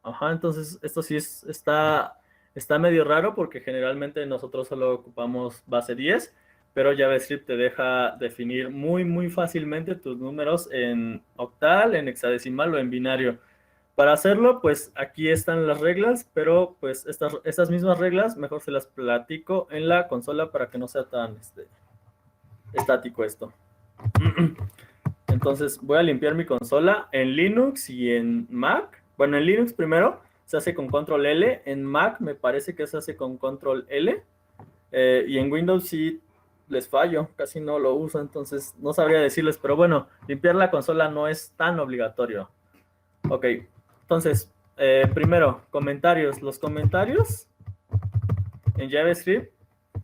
Ajá, entonces esto sí está medio raro porque generalmente nosotros solo ocupamos base 10, pero JavaScript te deja definir muy fácilmente tus números en octal, en hexadecimal o en binario. Para hacerlo, pues aquí están las reglas, pero pues estas mismas reglas mejor se las platico en la consola para que no sea tan estático esto. Entonces voy a limpiar mi consola en Linux y en Mac. Bueno, en Linux primero se hace con control L, en Mac me parece que se hace con control L, y en Windows sí les fallo, casi no lo uso, entonces no sabría decirles, pero bueno, limpiar la consola no es tan obligatorio. Ok, entonces, primero, comentarios. Los comentarios en JavaScript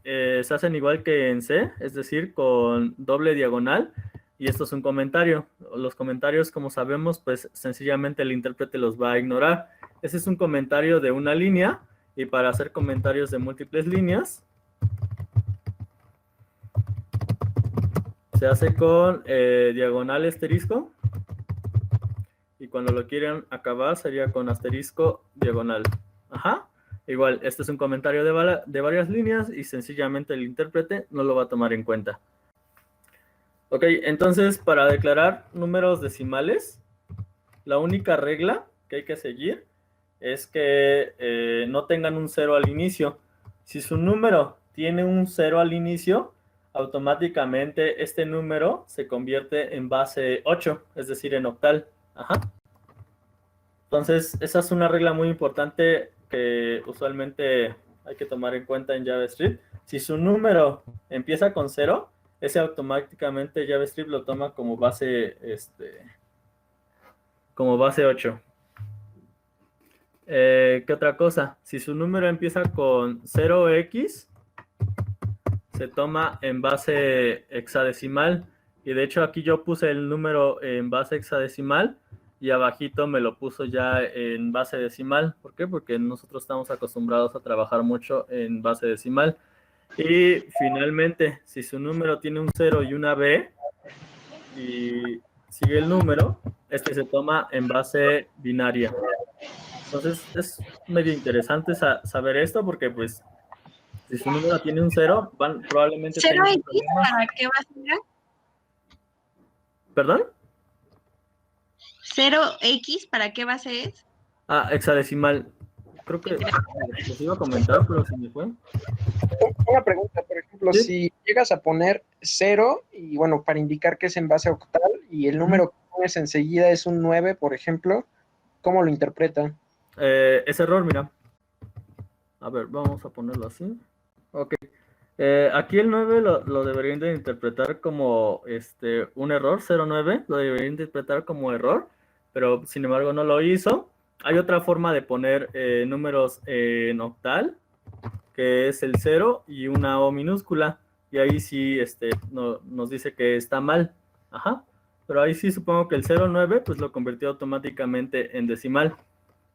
se hacen igual que en C, es decir, con doble diagonal, y esto es un comentario. Los comentarios, como sabemos, pues sencillamente el intérprete los va a ignorar. Ese es un comentario de una línea, y para hacer comentarios de múltiples líneas, se hace con diagonal asterisco, y cuando lo quieren acabar sería con asterisco diagonal. Ajá. Igual, este es un comentario de varias líneas y sencillamente el intérprete no lo va a tomar en cuenta. Ok, entonces para declarar números decimales, la única regla que hay que seguir es que no tengan un 0 al inicio. Si su número tiene un 0 al inicio, automáticamente este número se convierte en base 8, es decir, en octal. Ajá. Entonces, esa es una regla muy importante que usualmente hay que tomar en cuenta en JavaScript. Si su número empieza con 0, ese automáticamente JavaScript lo toma como base 8. ¿Qué otra cosa? Si su número empieza con 0x, se toma en base hexadecimal. Y de hecho aquí yo puse el número en base hexadecimal y abajito me lo puso ya en base decimal. ¿Por qué? Porque nosotros estamos acostumbrados a trabajar mucho en base decimal. Y finalmente, si su número tiene un 0 y una B y sigue el número, este se toma en base binaria. Entonces es medio interesante saber esto porque pues si su número tiene un 0, probablemente tengan problemas. ¿Para qué va a ser? ¿Perdón? 0x, ¿para qué base es? Ah, hexadecimal. Creo que les iba a comentar, pero se me fue. Una pregunta, por ejemplo, ¿Sí? Si llegas a poner 0 y bueno, para indicar que es en base octal y el número que pones enseguida es un 9, por ejemplo, ¿cómo lo interpreta? Es error, mira. A ver, vamos a ponerlo así. Ok. Aquí el 9 lo deberían de interpretar como un error, 09, lo deberían interpretar como error, pero sin embargo no lo hizo. Hay otra forma de poner números en octal, que es el 0 y una O minúscula, y ahí sí nos dice que está mal. Ajá. Pero ahí sí supongo que el 09 pues lo convirtió automáticamente en decimal.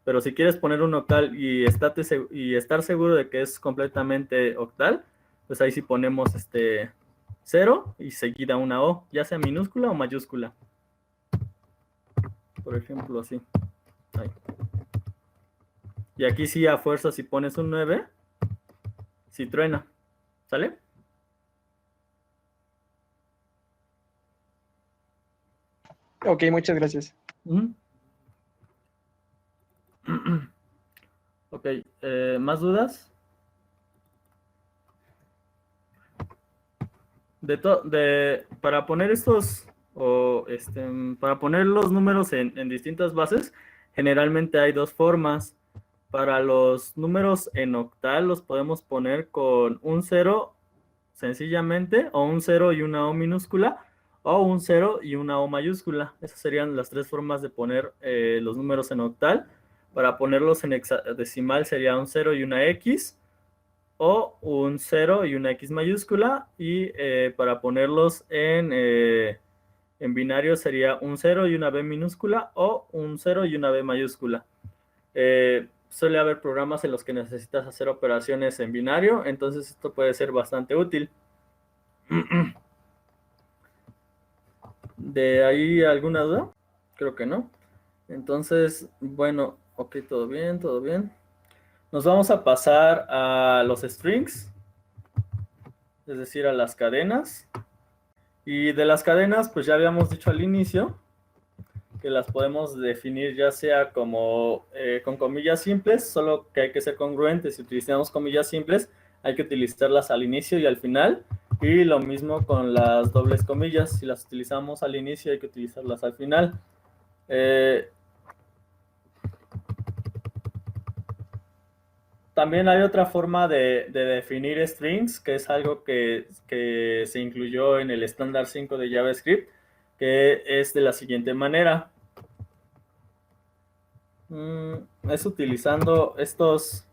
Pero si quieres poner un octal y estar seguro de que es completamente octal, pues ahí sí ponemos 0 y seguida una O, ya sea minúscula o mayúscula. Por ejemplo, así. Ahí. Y aquí sí a fuerza si pones un 9, sí truena. ¿Sale? Ok, muchas gracias. Ok, ¿más dudas? Para poner para poner los números en distintas bases, generalmente hay dos formas. Para los números en octal los podemos poner con un 0 sencillamente, o un 0 y una O minúscula, o un 0 y una O mayúscula. Esas serían las tres formas de poner los números en octal. Para ponerlos en hexadecimal sería un 0 y una X, o un 0 y una X mayúscula, y para ponerlos en En binario sería un 0 y una B minúscula o un 0 y una B mayúscula. Suele haber programas en los que necesitas hacer operaciones en binario, entonces esto puede ser bastante útil. ¿De ahí alguna duda? Creo que no. Entonces, bueno, ok, todo bien, todo bien. Nos vamos a pasar a los strings, es decir, a las cadenas. Y de las cadenas, pues ya habíamos dicho al inicio que las podemos definir ya sea como con comillas simples, solo que hay que ser congruentes. Si utilizamos comillas simples, hay que utilizarlas al inicio y al final. Y lo mismo con las dobles comillas. Si las utilizamos al inicio, hay que utilizarlas al final. También hay otra forma de definir strings, que es algo que se incluyó en el estándar 5 de JavaScript, que es de la siguiente manera. Es utilizando estas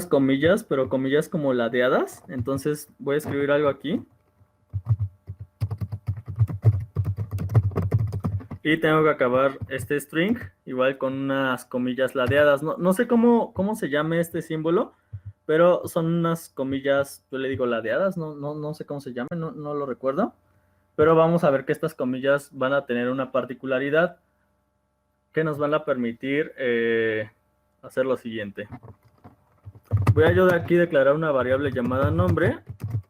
comillas, pero comillas como ladeadas. Entonces voy a escribir algo aquí. Y tengo que acabar este string igual con unas comillas ladeadas. No sé cómo se llama este símbolo, pero son unas comillas, yo le digo ladeadas, no sé cómo se llama, no lo recuerdo. Pero vamos a ver que estas comillas van a tener una particularidad que nos van a permitir hacer lo siguiente. Voy a yo de aquí declarar una variable llamada nombre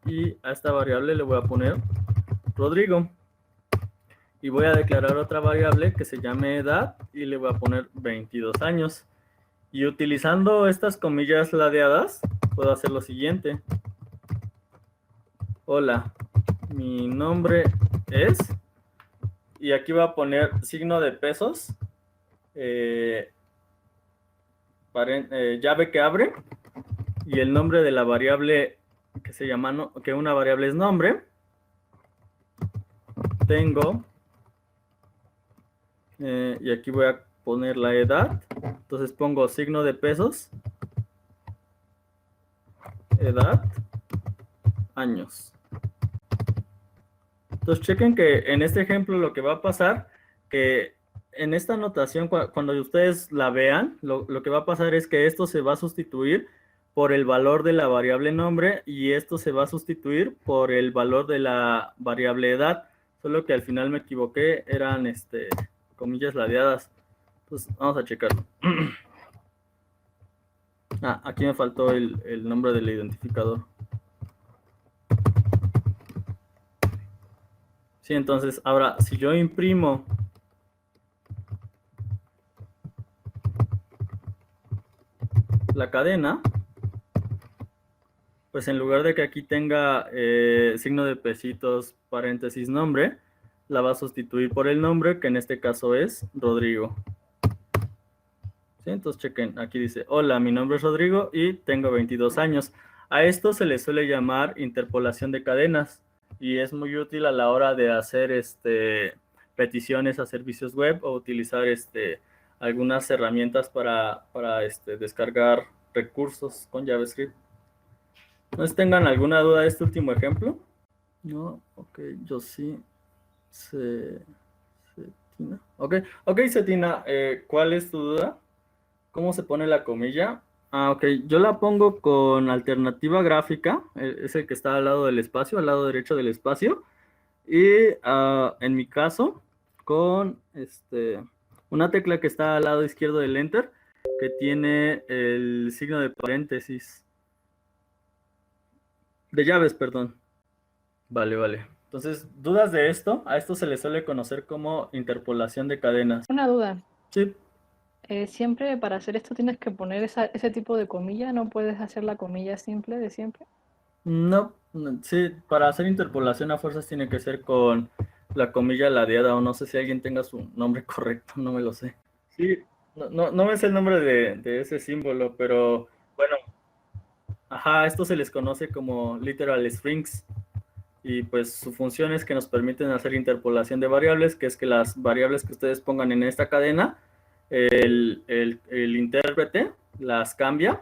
y a esta variable le voy a poner Rodrigo. Y voy a declarar otra variable que se llame edad y le voy a poner 22 años. Y utilizando estas comillas ladeadas, puedo hacer lo siguiente. Hola, mi nombre es... Y aquí voy a poner signo de pesos. Llave que abre. Y el nombre de la variable que se llama... que una variable es nombre. Tengo... y aquí voy a poner la edad. Entonces pongo signo de pesos, edad, años. Entonces chequen que en este ejemplo lo que va a pasar, que en esta anotación cuando ustedes la vean, lo que va a pasar es que esto se va a sustituir por el valor de la variable nombre y esto se va a sustituir por el valor de la variable edad. Solo que al final me equivoqué, eran comillas ladeadas. Pues vamos a checarlo. Aquí me faltó el nombre del identificador. Sí, entonces ahora si yo imprimo la cadena, pues en lugar de que aquí tenga signo de pesitos, paréntesis, nombre, la va a sustituir por el nombre, que en este caso es Rodrigo. ¿Sí? Entonces chequen, aquí dice, hola, mi nombre es Rodrigo y tengo 22 años. A esto se le suele llamar interpolación de cadenas y es muy útil a la hora de hacer peticiones a servicios web o utilizar algunas herramientas para descargar recursos con JavaScript. ¿No tengan alguna duda de este último ejemplo? No, ok, yo sí. Cetina. Ok, Cetina, ¿cuál es tu duda? ¿Cómo se pone la comilla? Ok, yo la pongo con alternativa gráfica, es el que está al lado del espacio, al lado derecho del espacio, y en mi caso, con una tecla que está al lado izquierdo del Enter, que tiene el signo de paréntesis, de llaves, perdón. Vale. Entonces, ¿dudas de esto? A esto se le suele conocer como interpolación de cadenas. Una duda. Sí. ¿Siempre para hacer esto tienes que poner ese tipo de comilla? ¿No puedes hacer la comilla simple de siempre? No, sí, para hacer interpolación a fuerzas tiene que ser con la comilla ladeada, o no sé si alguien tenga su nombre correcto, no me lo sé. Sí, no me sé el nombre de ese símbolo, pero bueno, esto se les conoce como literal strings. Y pues su función es que nos permiten hacer interpolación de variables, que es que las variables que ustedes pongan en esta cadena, el intérprete las cambia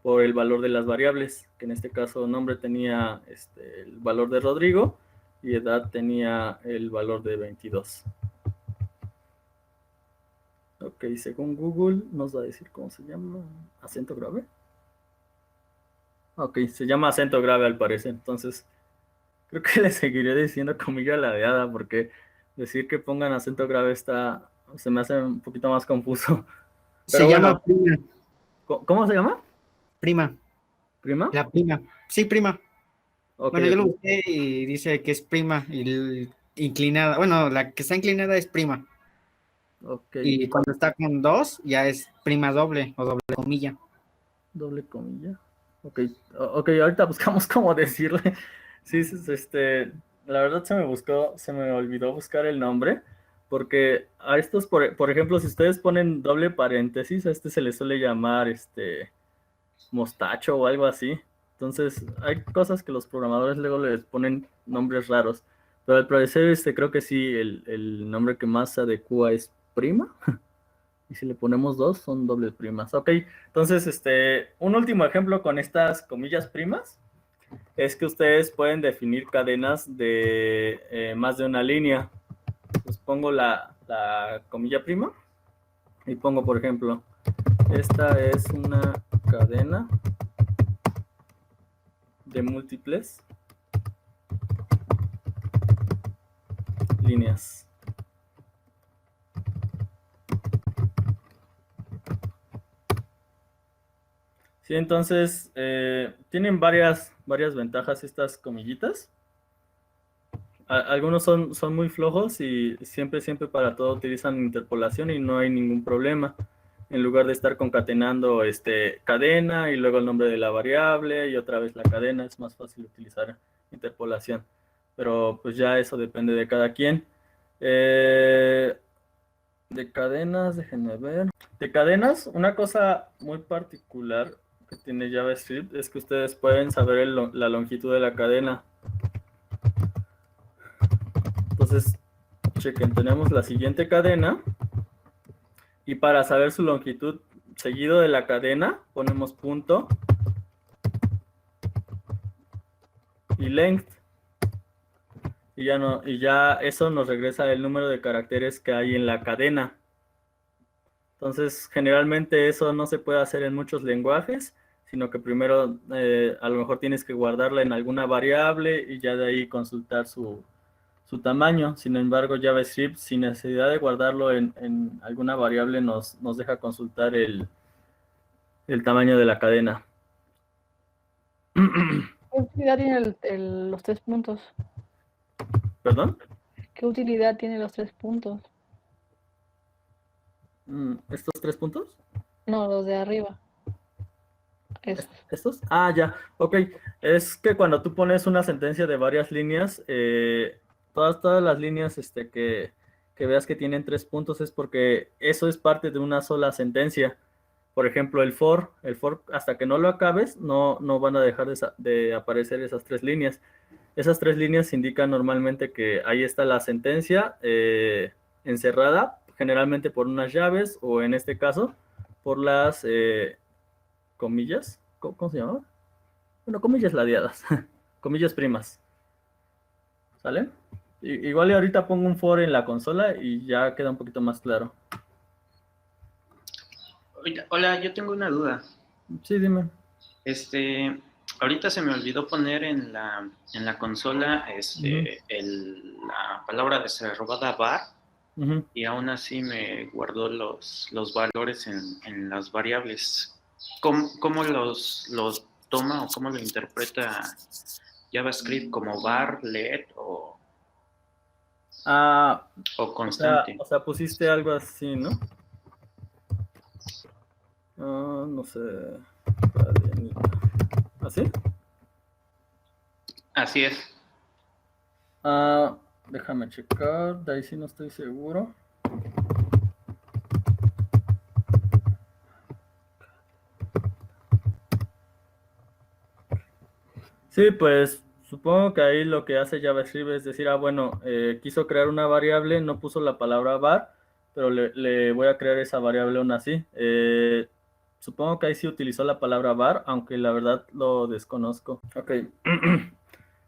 por el valor de las variables, que en este caso nombre tenía el valor de Rodrigo y edad tenía el valor de 22. Ok, según Google nos va a decir cómo se llama. ¿Acento grave? Ok, se llama acento grave al parecer. Entonces, creo que le seguiré diciendo comilla ladeada porque decir que pongan acento grave se me hace un poquito más confuso. Se Pero llama bueno, prima. ¿cómo se llama? Prima. ¿Prima? La prima. Sí, prima. Ok, Bueno, yo lo ok. busqué y dice que es prima y inclinada. Bueno, la que está inclinada es prima. Ok, Y cuando está con dos, ya es prima doble o doble comilla. doble comilla. Ok, ok, ahorita buscamos cómo decirle. Sí, la verdad se me olvidó buscar el nombre, porque a estos, por ejemplo, si ustedes ponen doble paréntesis, a este se le suele llamar mostacho o algo así. Entonces, hay cosas que los programadores luego les ponen nombres raros. Pero al parecer, creo que sí, el nombre que más se adecua es prima. Y si le ponemos dos, son dobles primas. Ok, entonces, un último ejemplo con estas comillas primas es que ustedes pueden definir cadenas de más de una línea. Pues pongo la comilla prima y pongo, por ejemplo, esta es una cadena de múltiples líneas. Sí, entonces tienen varias ventajas estas comillitas. Algunos son muy flojos y siempre para todo utilizan interpolación y no hay ningún problema. En lugar de estar concatenando cadena y luego el nombre de la variable y otra vez la cadena, es más fácil utilizar interpolación. Pero pues ya eso depende de cada quien. De cadenas, déjenme ver. De cadenas, una cosa muy particular que tiene JavaScript es que ustedes pueden saber la longitud de la cadena. Entonces, chequen, tenemos la siguiente cadena y para saber su longitud seguido de la cadena ponemos punto y length y ya eso nos regresa el número de caracteres que hay en la cadena. Entonces, generalmente eso no se puede hacer en muchos lenguajes, sino que primero a lo mejor tienes que guardarla en alguna variable y ya de ahí consultar su tamaño. Sin embargo, JavaScript, sin necesidad de guardarlo en alguna variable, nos deja consultar el tamaño de la cadena. ¿Qué utilidad tiene los 3 puntos? ¿Perdón? ¿Qué utilidad tiene los 3 puntos? ¿Estos 3 puntos? No, los de arriba. ¿Estos? Ah, ya, ok. Es que cuando tú pones una sentencia de varias líneas, todas las líneas que veas que tienen 3 puntos es porque eso es parte de una sola sentencia. Por ejemplo, el for hasta que no lo acabes, no van a dejar de aparecer esas 3 líneas. Esas 3 líneas indican normalmente que ahí está la sentencia encerrada, generalmente por unas llaves o en este caso por las comillas. ¿Cómo se llama? Bueno, comillas ladeadas, comillas primas. ¿Sale? Igual y ahorita pongo un for en la consola y ya queda un poquito más claro. Hola, yo tengo una duda. Sí, dime. Ahorita se me olvidó poner en la consola la palabra desenrobada var y aún así me guardó los valores en las variables. ¿Cómo los toma o cómo lo interpreta JavaScript? ¿Como var, let o constante? O sea, pusiste algo así, ¿no? No sé. ¿Así? Así es. Déjame checar, de ahí sí no estoy seguro. Sí, pues supongo que ahí lo que hace JavaScript es decir, bueno, quiso crear una variable, no puso la palabra var, pero le voy a crear esa variable aún así. Supongo que ahí sí utilizó la palabra var, aunque la verdad lo desconozco. Ok.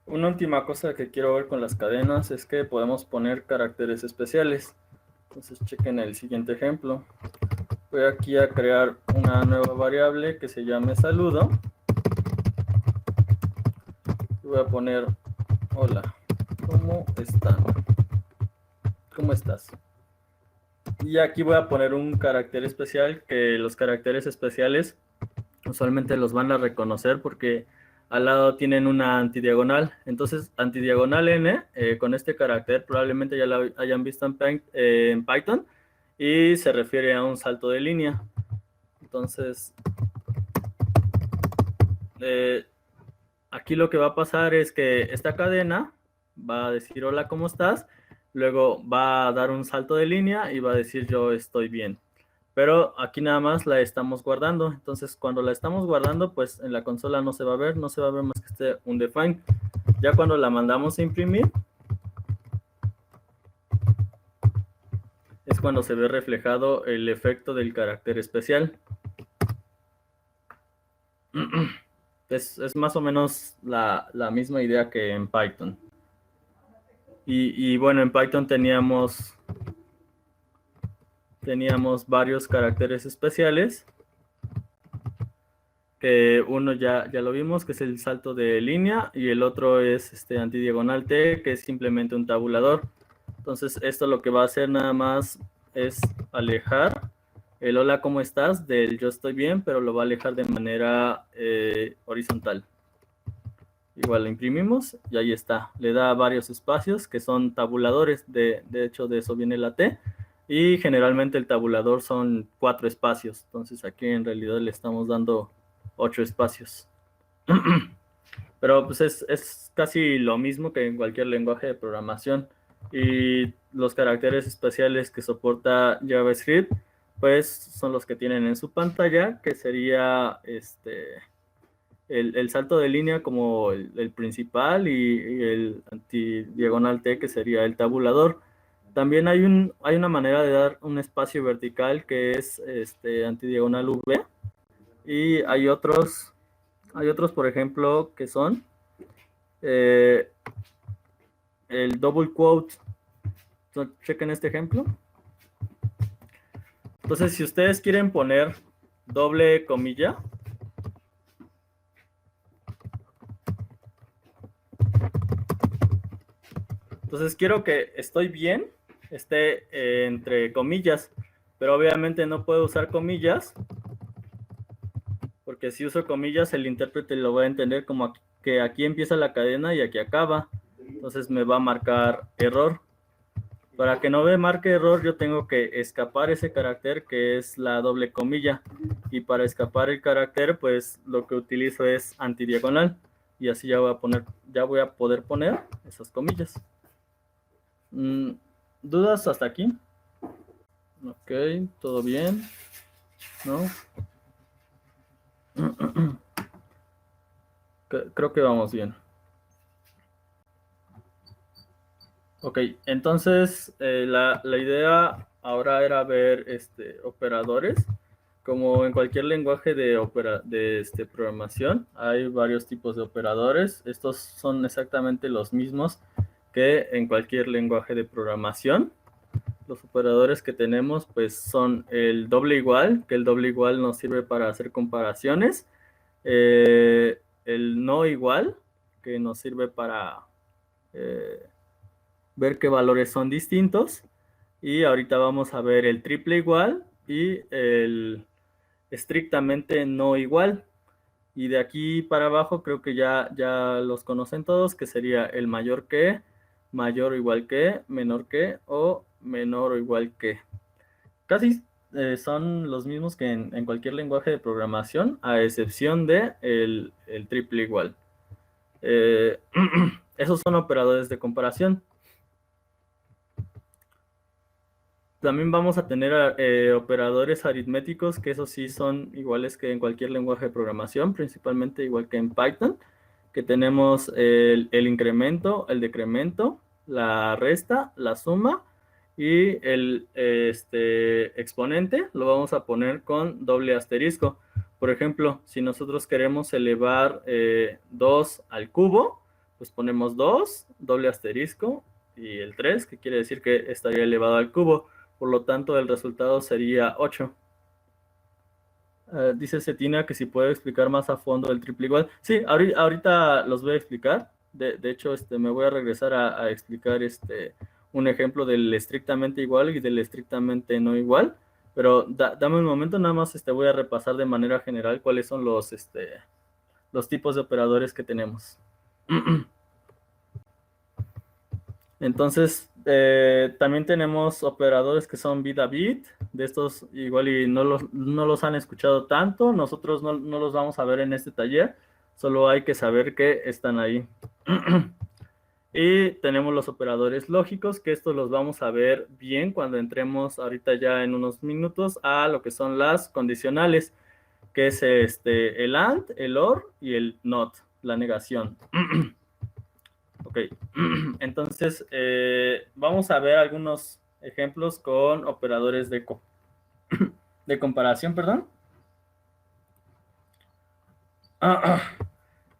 Una última cosa que quiero ver con las cadenas es que podemos poner caracteres especiales. Entonces chequen el siguiente ejemplo. Voy aquí a crear una nueva variable que se llame saludo. Y voy a poner hola, ¿cómo están? ¿Cómo estás? Y aquí voy a poner un carácter especial, que los caracteres especiales usualmente los van a reconocer porque al lado tienen una antidiagonal. Entonces, antidiagonal n, con este carácter probablemente ya lo hayan visto en Python, y se refiere a un salto de línea. Entonces, aquí lo que va a pasar es que esta cadena va a decir hola, ¿cómo estás? Luego va a dar un salto de línea y va a decir yo estoy bien. Pero aquí nada más la estamos guardando. Entonces, cuando la estamos guardando, pues en la consola no se va a ver más que este undefined. Ya cuando la mandamos a imprimir, es cuando se ve reflejado el efecto del carácter especial. Es más o menos la misma idea que en Python. Y bueno, en Python teníamos varios caracteres especiales. Que uno ya lo vimos, que es el salto de línea, y el otro es antidiagonal T, que es simplemente un tabulador. Entonces, esto lo que va a hacer nada más es alejar el hola, ¿cómo estás? Del yo estoy bien, pero lo va a alejar de manera horizontal. Igual lo imprimimos y ahí está. Le da varios espacios que son tabuladores. De hecho, de eso viene la T. Y generalmente el tabulador son 4 espacios. Entonces aquí en realidad le estamos dando 8 espacios. Pero pues es casi lo mismo que en cualquier lenguaje de programación. Y los caracteres especiales que soporta JavaScript, pues son los que tienen en su pantalla, que sería el salto de línea como el principal y el antidiagonal T, que sería el tabulador. También hay una manera de dar un espacio vertical que es antidiagonal V. Y hay otros, por ejemplo, que son el double quote. Entonces, chequen este ejemplo. Entonces, si ustedes quieren poner doble comilla, entonces quiero que estoy bien esté entre comillas, pero obviamente no puedo usar comillas, porque si uso comillas el intérprete lo va a entender como que aquí empieza la cadena y aquí acaba. Entonces me va a marcar error. Para que no me marque error, yo tengo que escapar ese carácter que es la doble comilla. Y para escapar el carácter, pues lo que utilizo es antidiagonal. Y así ya voy a poder poner esas comillas. ¿Dudas hasta aquí? Ok, todo bien. ¿No? Creo que vamos bien. Ok, entonces la idea ahora era ver operadores. Como en cualquier lenguaje de programación, hay varios tipos de operadores. Estos son exactamente los mismos que en cualquier lenguaje de programación. Los operadores que tenemos pues son el doble igual, que el doble igual nos sirve para hacer comparaciones. El no igual, que nos sirve para ver qué valores son distintos. Y ahorita vamos a ver el triple igual y el estrictamente no igual. Y de aquí para abajo creo que ya los conocen todos, que sería el mayor que, mayor o igual que, menor que o menor o igual que. Casi son los mismos que en cualquier lenguaje de programación, a excepción de el triple igual. Esos son operadores de comparación. También vamos a tener operadores aritméticos, que esos sí son iguales que en cualquier lenguaje de programación, principalmente igual que en Python, que tenemos el incremento, el decremento, la resta, la suma y el exponente lo vamos a poner con doble asterisco. Por ejemplo, si nosotros queremos elevar 2 al cubo, pues ponemos 2, doble asterisco, y el 3, que quiere decir que estaría elevado al cubo. Por lo tanto, el resultado sería 8. Dice Cetina que si puede explicar más a fondo el triple igual. Sí, ahorita los voy a explicar. De hecho, me voy a regresar a explicar un ejemplo del estrictamente igual y del estrictamente no igual. Pero dame un momento, nada más voy a repasar de manera general cuáles son los tipos de operadores que tenemos. Entonces, también tenemos operadores que son bit a bit. De estos igual y no los han escuchado tanto. Nosotros no los vamos a ver en este taller. Solo hay que saber que están ahí. Y tenemos los operadores lógicos, que estos los vamos a ver bien cuando entremos ahorita ya en unos minutos a lo que son las condicionales, que es el AND, el OR y el NOT, la negación. Ok, entonces vamos a ver algunos ejemplos con operadores de comparación, perdón.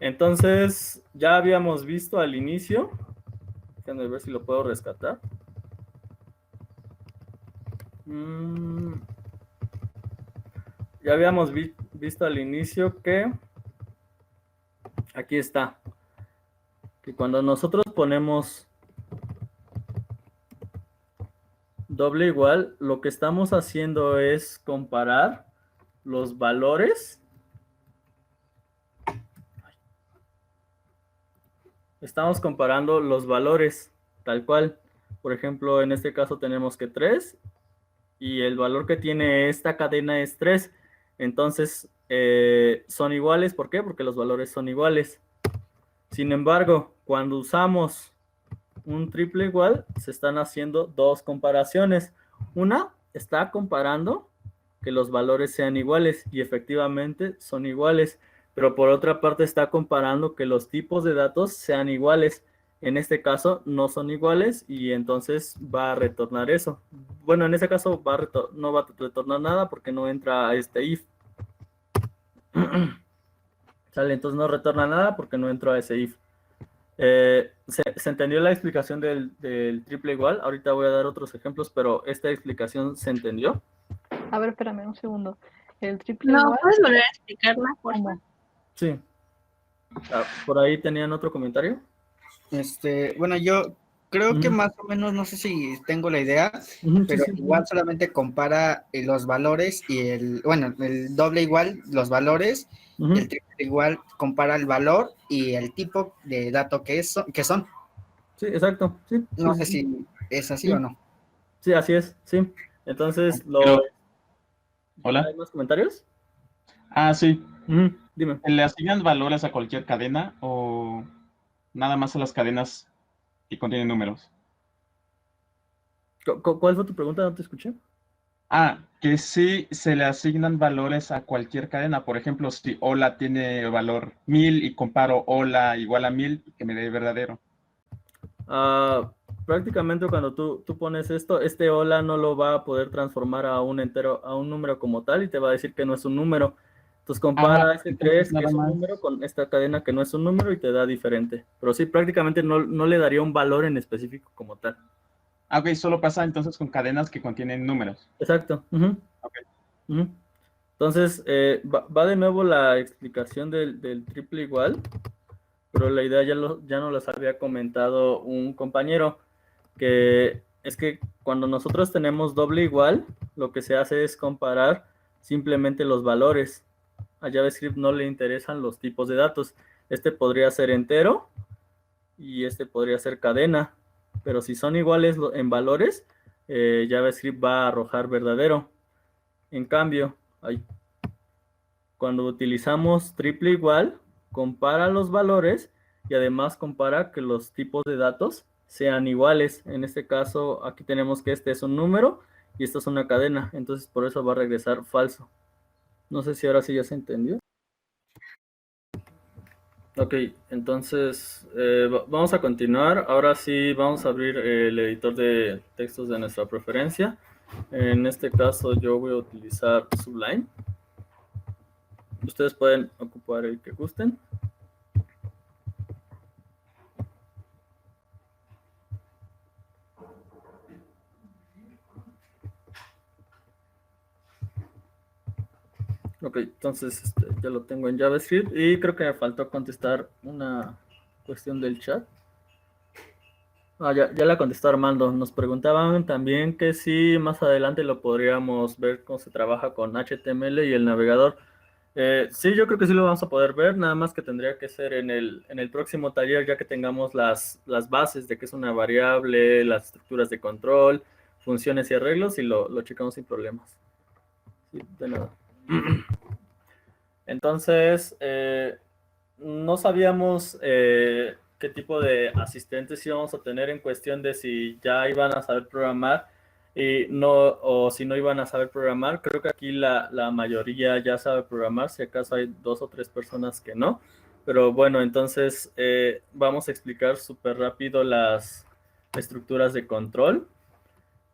Entonces, ya habíamos visto al inicio, déjenme ver si lo puedo rescatar. Ya habíamos visto al inicio que, aquí está, que cuando nosotros ponemos doble igual, lo que estamos haciendo es comparar los valores. Estamos comparando los valores tal cual. Por ejemplo, en este caso tenemos que 3 y el valor que tiene esta cadena es 3. Entonces, son iguales. ¿Por qué? Porque los valores son iguales. Sin embargo, cuando usamos un triple igual, se están haciendo dos comparaciones. Una está comparando que los valores sean iguales y efectivamente son iguales, pero por otra parte está comparando que los tipos de datos sean iguales. En este caso no son iguales y entonces va a retornar eso. Bueno, en este caso no va a retornar nada porque no entra a este if. ¿Sale? Entonces no retorna nada porque no entró a ese if. ¿Se entendió la explicación del triple igual? Ahorita voy a dar otros ejemplos, pero esta explicación ¿se entendió? A ver, espérame un segundo. El triple No, igual. ¿puedes volver a explicarla, por favor? Sí. ¿Por ahí tenían otro comentario? Bueno, yo creo que más o menos, no sé si tengo la idea, pero sí. igual solamente compara los valores y el doble igual, los valores, y el triple igual compara el valor y el tipo de dato que son. Sí, exacto. Sí, no sé si es así o no. Sí, así es, sí. Entonces, Hola. ¿hay más comentarios? Sí. Dime. ¿Le asignan valores a cualquier cadena o nada más a las cadenas que contienen números? ¿Cuál fue tu pregunta? No te escuché. Que sí se le asignan valores a cualquier cadena. Por ejemplo, si hola tiene valor 1000 y comparo hola igual a 1000, que me dé verdadero. Prácticamente cuando tú pones esto, hola no lo va a poder transformar a un número como tal y te va a decir que no es un número. Entonces compara ese que es un número con esta cadena que no es un número y te da diferente. Pero sí, prácticamente no le daría un valor en específico como tal. Ok, solo pasa entonces con cadenas que contienen números. Exacto. Okay. Entonces, va de nuevo la explicación del triple igual, pero la idea ya nos las había comentado un compañero, que es que cuando nosotros tenemos doble igual, lo que se hace es comparar simplemente los valores. A JavaScript no le interesan los tipos de datos. Este podría ser entero y este podría ser cadena, pero si son iguales en valores, JavaScript va a arrojar verdadero. En cambio, cuando utilizamos triple igual, compara los valores y además compara que los tipos de datos sean iguales. En este caso, aquí tenemos que este es un número y esta es una cadena, entonces por eso va a regresar falso. No sé si ahora sí ya se entendió. Ok, entonces vamos a continuar. Ahora sí vamos a abrir el editor de textos de nuestra preferencia. En este caso yo voy a utilizar Sublime. Ustedes pueden ocupar el que gusten. Ok, entonces ya lo tengo en JavaScript y creo que me faltó contestar una cuestión del chat. Ya la contestó Armando. Nos preguntaban también que si más adelante lo podríamos ver cómo se trabaja con HTML y el navegador. Sí, yo creo que sí lo vamos a poder ver, nada más que tendría que ser en el próximo taller, ya que tengamos las bases de qué es una variable, las estructuras de control, funciones y arreglos, y lo checamos sin problemas. Sí, de nada. Entonces, no sabíamos qué tipo de asistentes íbamos a tener en cuestión de si ya iban a saber programar o si no iban a saber programar. Creo que aquí la mayoría ya sabe programar, si acaso hay 2 o 3 personas que no. Pero bueno, entonces vamos a explicar súper rápido las estructuras de control.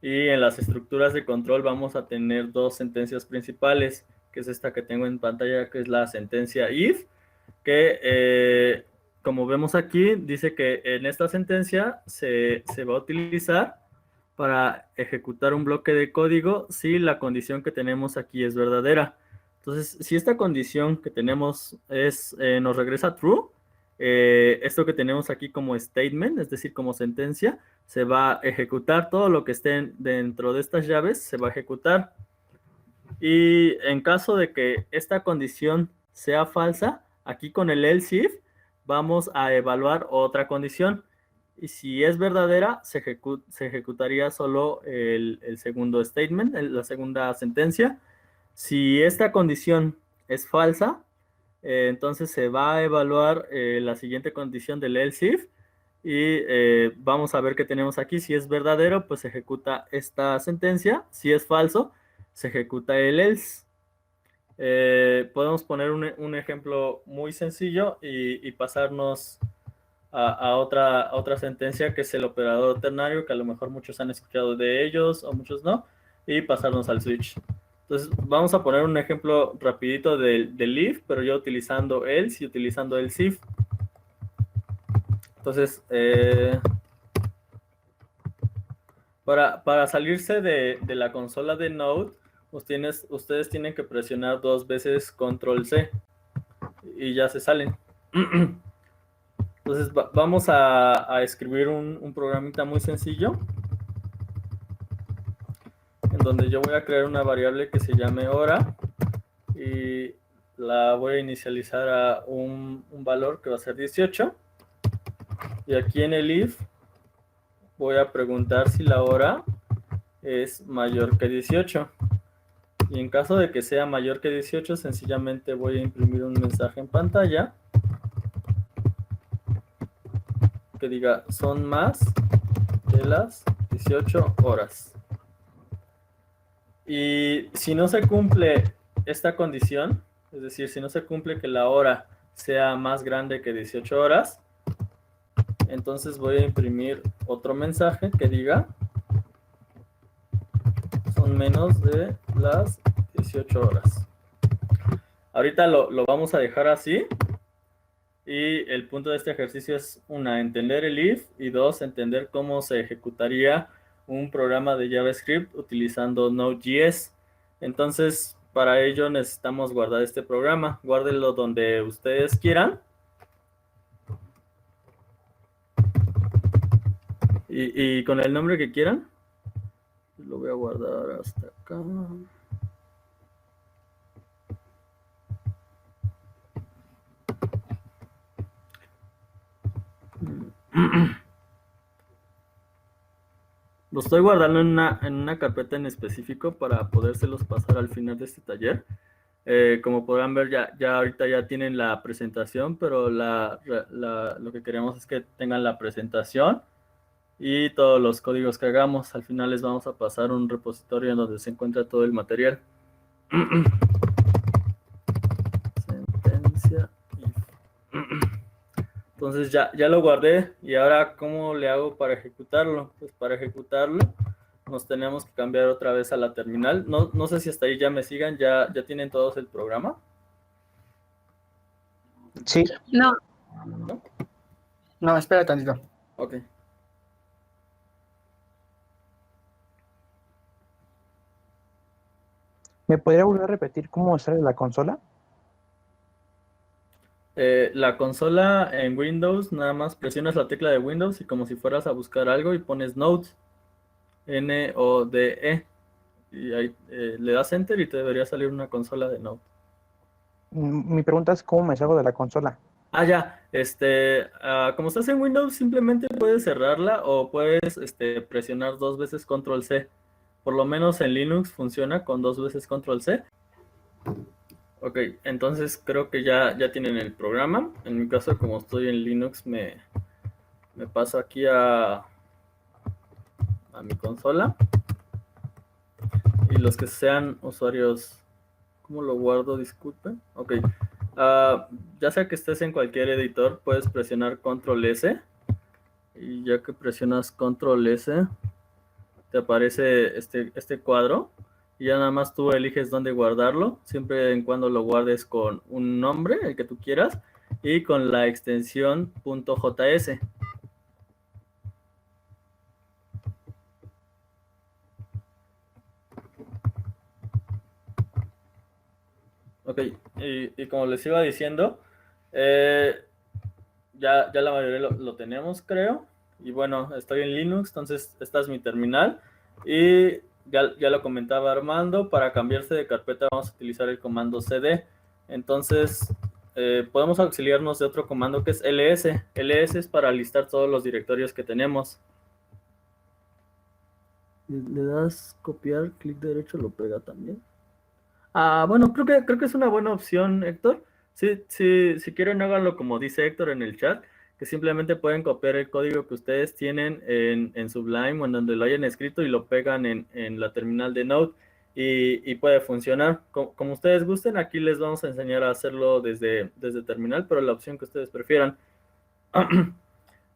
Y en las estructuras de control vamos a tener 2 sentencias principales, que es esta que tengo en pantalla, que es la sentencia if, que como vemos aquí, dice que en esta sentencia se va a utilizar para ejecutar un bloque de código si la condición que tenemos aquí es verdadera. Entonces, si esta condición que tenemos nos regresa true, esto que tenemos aquí como statement, es decir, como sentencia, se va a ejecutar todo lo que esté dentro de estas llaves, se va a ejecutar. Y en caso de que esta condición sea falsa, aquí con el else if vamos a evaluar otra condición. Y si es verdadera, se ejecutaría solo el segundo statement, la segunda sentencia. Si esta condición es falsa, entonces se va a evaluar la siguiente condición del else if. Y vamos a ver qué tenemos aquí. Si es verdadero, pues se ejecuta esta sentencia. Si es falso, se ejecuta el else. Podemos poner un ejemplo muy sencillo y pasarnos a otra sentencia, que es el operador ternario, que a lo mejor muchos han escuchado de ellos o muchos no, y pasarnos al switch. Entonces vamos a poner un ejemplo rapidito del if, pero yo utilizando else y utilizando else if. Entonces, para salirse de la consola de Node, ustedes tienen que presionar 2 veces Control C y ya se salen. Entonces vamos a escribir un programita muy sencillo, en donde yo voy a crear una variable que se llame hora y la voy a inicializar a un valor que va a ser 18. Y aquí en el if voy a preguntar si la hora es mayor que 18. Y en caso de que sea mayor que 18, sencillamente voy a imprimir un mensaje en pantalla que diga son más de las 18 horas. Y si no se cumple esta condición, es decir, si no se cumple que la hora sea más grande que 18 horas, entonces voy a imprimir otro mensaje que diga son menos de las 18 horas. Ahorita lo vamos a dejar así. Y el punto de este ejercicio es, 1, entender el if, y 2, entender cómo se ejecutaría un programa de JavaScript utilizando Node.js. Entonces, para ello necesitamos guardar este programa. Guárdenlo donde ustedes quieran. Y con el nombre que quieran. Lo voy a guardar hasta acá. Lo estoy guardando en una carpeta en específico para podérselos pasar al final de este taller. Como podrán ver, ya ahorita ya tienen la presentación, pero lo que queremos es que tengan la presentación y todos los códigos que hagamos. Al final les vamos a pasar un repositorio en donde se encuentra todo el material. Sentencia if. Entonces ya lo guardé, y ahora ¿cómo le hago para ejecutarlo? Pues para ejecutarlo nos tenemos que cambiar otra vez a la terminal. No sé si hasta ahí ya me sigan, ya tienen todos el programa. Sí. No, No, espera tantito. Ok. ¿Me podría volver a repetir cómo sale la consola? La consola en Windows, nada más presionas la tecla de Windows y como si fueras a buscar algo y pones Node, Node, y ahí le das Enter y te debería salir una consola de Node. Mi pregunta es cómo me salgo de la consola. Ya, como estás en Windows, simplemente puedes cerrarla o puedes presionar 2 veces Control C. Por lo menos en Linux funciona con 2 veces Control C. Ok, entonces creo que ya tienen el programa. En mi caso, como estoy en Linux, me paso aquí a mi consola. Y los que sean usuarios, ¿cómo lo guardo? Disculpen. Ok. Ya sea que estés en cualquier editor, puedes presionar Control S. Y ya que presionas Control S, te aparece este cuadro. Y ya nada más tú eliges dónde guardarlo, siempre en cuando lo guardes con un nombre, el que tú quieras, y con la extensión .js. Ok, y como les iba diciendo, ya la mayoría lo tenemos, creo. Y bueno, estoy en Linux, entonces esta es mi terminal. Y ya lo comentaba Armando, para cambiarse de carpeta vamos a utilizar el comando cd. Entonces, podemos auxiliarnos de otro comando que es ls. ls es para listar todos los directorios que tenemos. Le das copiar, clic derecho, lo pega también. Bueno, creo que es una buena opción, Héctor. Si quieren, háganlo como dice Héctor en el chat, que simplemente pueden copiar el código que ustedes tienen en Sublime o en donde lo hayan escrito y lo pegan en la terminal de Node y puede funcionar. Como ustedes gusten, aquí les vamos a enseñar a hacerlo desde terminal, pero la opción que ustedes prefieran.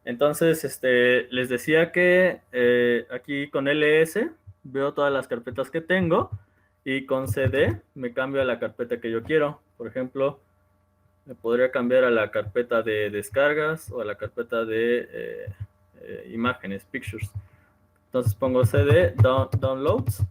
Entonces, les decía que aquí con ls veo todas las carpetas que tengo y con cd me cambio a la carpeta que yo quiero. Por ejemplo, me podría cambiar a la carpeta de descargas o a la carpeta de imágenes, pictures. Entonces pongo cd downloads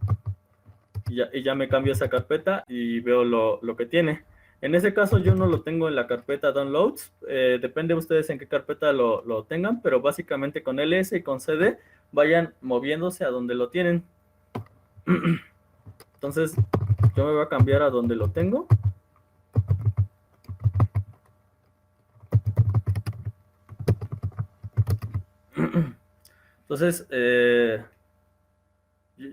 y ya me cambio esa carpeta y veo lo que tiene. En ese caso yo no lo tengo en la carpeta downloads, depende de ustedes en qué carpeta lo tengan, pero básicamente con ls y con cd vayan moviéndose a donde lo tienen. Entonces yo me voy a cambiar a donde lo tengo. Entonces,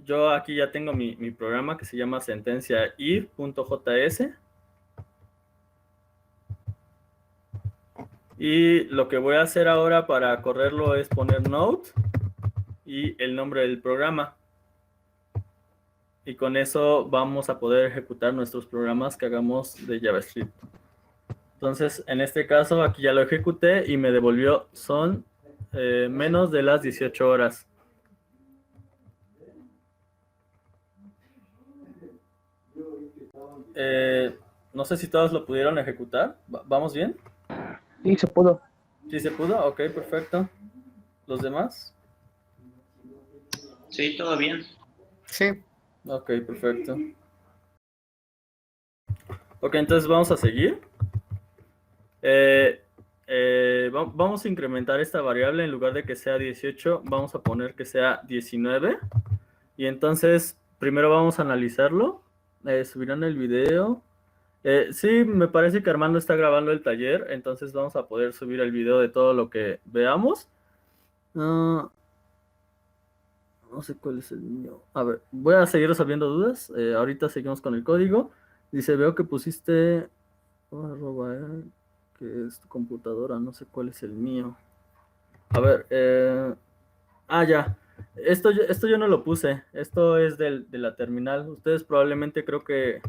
yo aquí ya tengo mi programa que se llama sentencia if.js. Y lo que voy a hacer ahora para correrlo es poner Node y el nombre del programa. Y con eso vamos a poder ejecutar nuestros programas que hagamos de JavaScript. Entonces, en este caso, aquí ya lo ejecuté y me devolvió, son menos de las 18 horas. No sé si todos lo pudieron ejecutar. ¿Vamos bien? Sí, se pudo. ¿Sí se pudo? Ok, perfecto. ¿Los demás? Sí, todo bien. Sí. Ok, perfecto. Ok, entonces vamos a seguir. Vamos a incrementar esta variable. En lugar de que sea 18, vamos a poner que sea 19. Y entonces, primero vamos a analizarlo. Subirán el video. Sí, me parece que Armando está grabando el taller, entonces vamos a poder subir el video de todo lo que veamos. No sé cuál es el mío. A ver, voy a seguir resolviendo dudas. Ahorita seguimos con el código. Dice, veo que pusiste que es tu computadora, no sé cuál es el mío. A ver, ya. Esto yo no lo puse. Esto es de la terminal. Ustedes probablemente creo que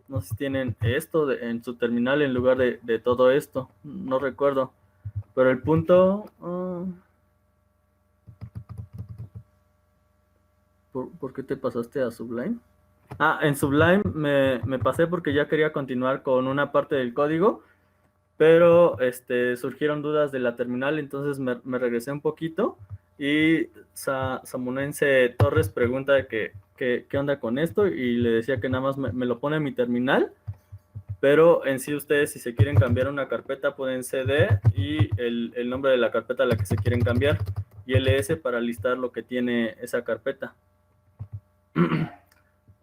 no sé si tienen esto en su terminal en lugar de todo esto. No recuerdo. Pero el punto... ¿Por qué te pasaste a Sublime? En Sublime me pasé porque ya quería continuar con una parte del código. Pero surgieron dudas de la terminal, entonces me regresé un poquito. Y Samunense Torres pregunta qué onda con esto, y le decía que nada más me lo pone en mi terminal, pero en sí ustedes, si se quieren cambiar una carpeta, pueden CD y el nombre de la carpeta a la que se quieren cambiar, y LS para listar lo que tiene esa carpeta.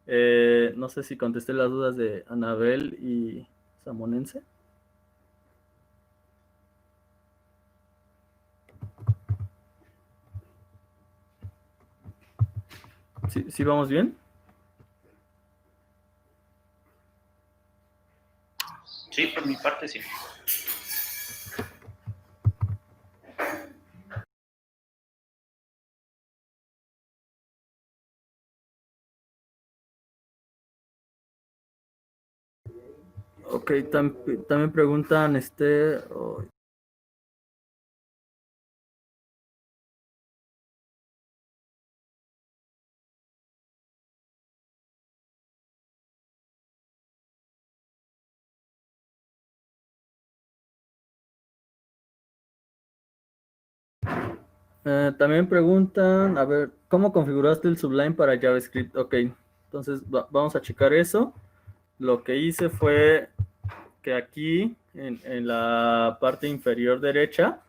No sé si contesté las dudas de Anabel y Samonense. ¿Sí vamos bien? Sí, por mi parte sí. Ok, también preguntan, también preguntan, a ver, ¿cómo configuraste el Sublime para JavaScript? Ok, entonces vamos a checar eso. Lo que hice fue que aquí, en la parte inferior derecha,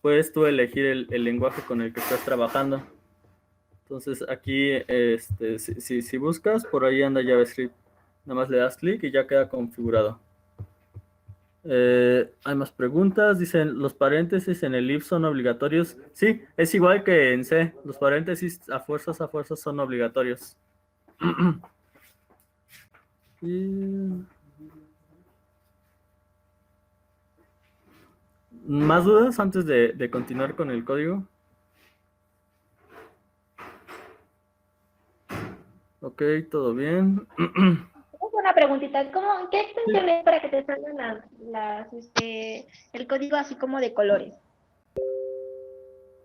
puedes tú elegir el lenguaje con el que estás trabajando. Entonces aquí, si buscas, por ahí anda JavaScript. Nada más le das clic y ya queda configurado. Hay más preguntas. Dicen, ¿los paréntesis en el if son obligatorios? Sí, es igual que en C. Los paréntesis a fuerzas son obligatorios. ¿Más dudas antes de continuar con el código? Ok, todo bien. Una preguntita, ¿qué extensión es para que te salgan el código así como de colores?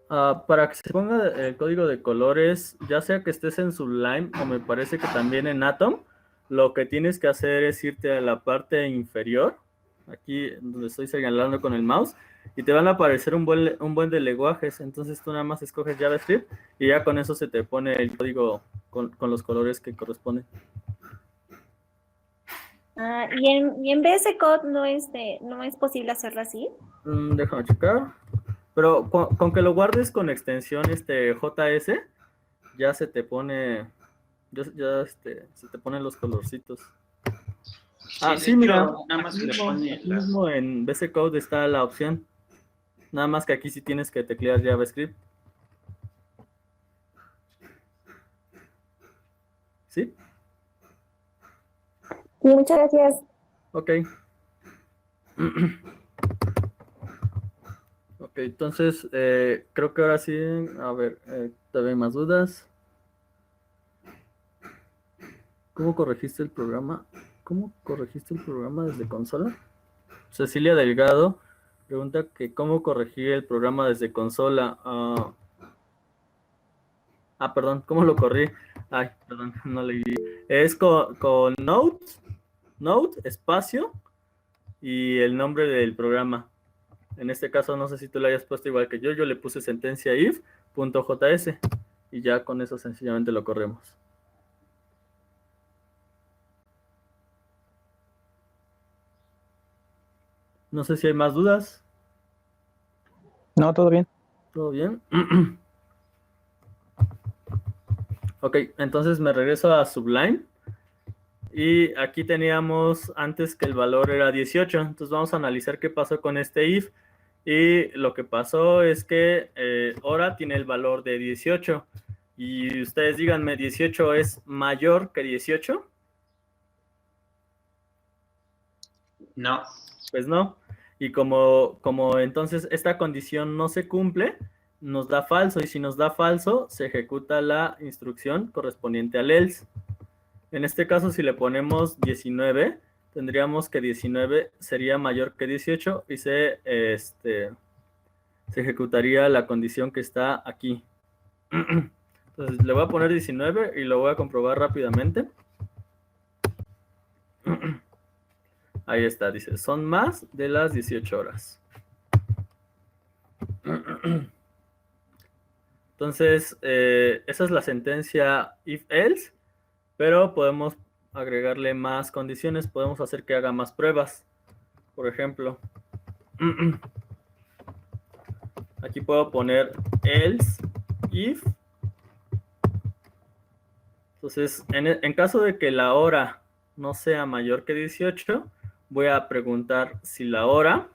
Para que se ponga el código de colores, ya sea que estés en Sublime o me parece que también en Atom, lo que tienes que hacer es irte a la parte inferior, aquí donde estoy señalando con el mouse, y te van a aparecer un buen de lenguajes. Entonces tú nada más escoges JavaScript y ya con eso se te pone el código con los colores que corresponden. Y en VS Code no es posible hacerlo así. Déjame checar. Pero con que lo guardes con extensión JS, ya se te pone, se te ponen los colorcitos. Sí, mira, nada más aquí le pone aquí mismo en VS Code está la opción. Nada más que aquí sí tienes que teclear JavaScript. ¿Sí? Sí, muchas gracias. Ok. Ok, entonces creo que ahora sí, a ver, ¿todavía hay más dudas? ¿Cómo corregiste el programa? ¿Cómo corregiste el programa desde consola? Cecilia Delgado pregunta que cómo corregí el programa desde consola. Perdón, ¿cómo lo corrí? Ay, perdón, no leí. Es con Node, espacio, y el nombre del programa. En este caso, no sé si tú lo hayas puesto igual que yo le puse sentencia if.js, y ya con eso sencillamente lo corremos. No sé si hay más dudas. No, todo bien. ¿Todo bien? Ok, entonces me regreso a Sublime. Y aquí teníamos antes que el valor era 18. Entonces vamos a analizar qué pasó con este if. Y lo que pasó es que ahora tiene el valor de 18. Y ustedes díganme, ¿18 es mayor que 18? No. Pues no. Y como entonces esta condición no se cumple, nos da falso. Y si nos da falso, se ejecuta la instrucción correspondiente al else. En este caso, si le ponemos 19, tendríamos que 19 sería mayor que 18 y se ejecutaría la condición que está aquí. Entonces le voy a poner 19 y lo voy a comprobar rápidamente. Ahí está, dice, son más de las 18 horas. Entonces, esa es la sentencia if-else, pero podemos agregarle más condiciones, podemos hacer que haga más pruebas. Por ejemplo, aquí puedo poner else if. Entonces, en caso de que la hora no sea mayor que 18, voy a preguntar si la hora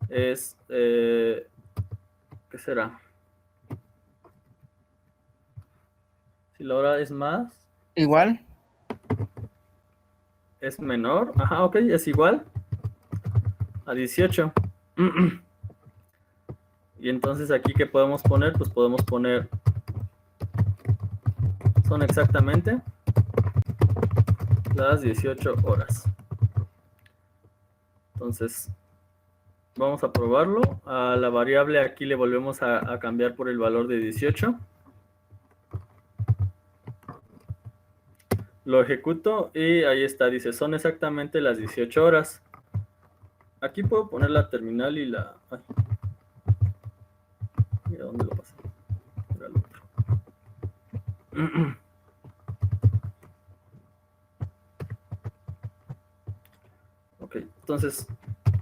es, ¿qué será? Si la hora es más. Igual. Es menor. Ajá, ok, es igual a 18. Y entonces aquí, ¿qué podemos poner? Pues podemos poner, son exactamente las 18 horas. Entonces, vamos a probarlo. A la variable aquí le volvemos a cambiar por el valor de 18. Lo ejecuto y ahí está, dice, son exactamente las 18 horas. Aquí puedo poner la terminal y la... Ay. Mira, ¿dónde lo pasé? Era el otro. Ok, entonces,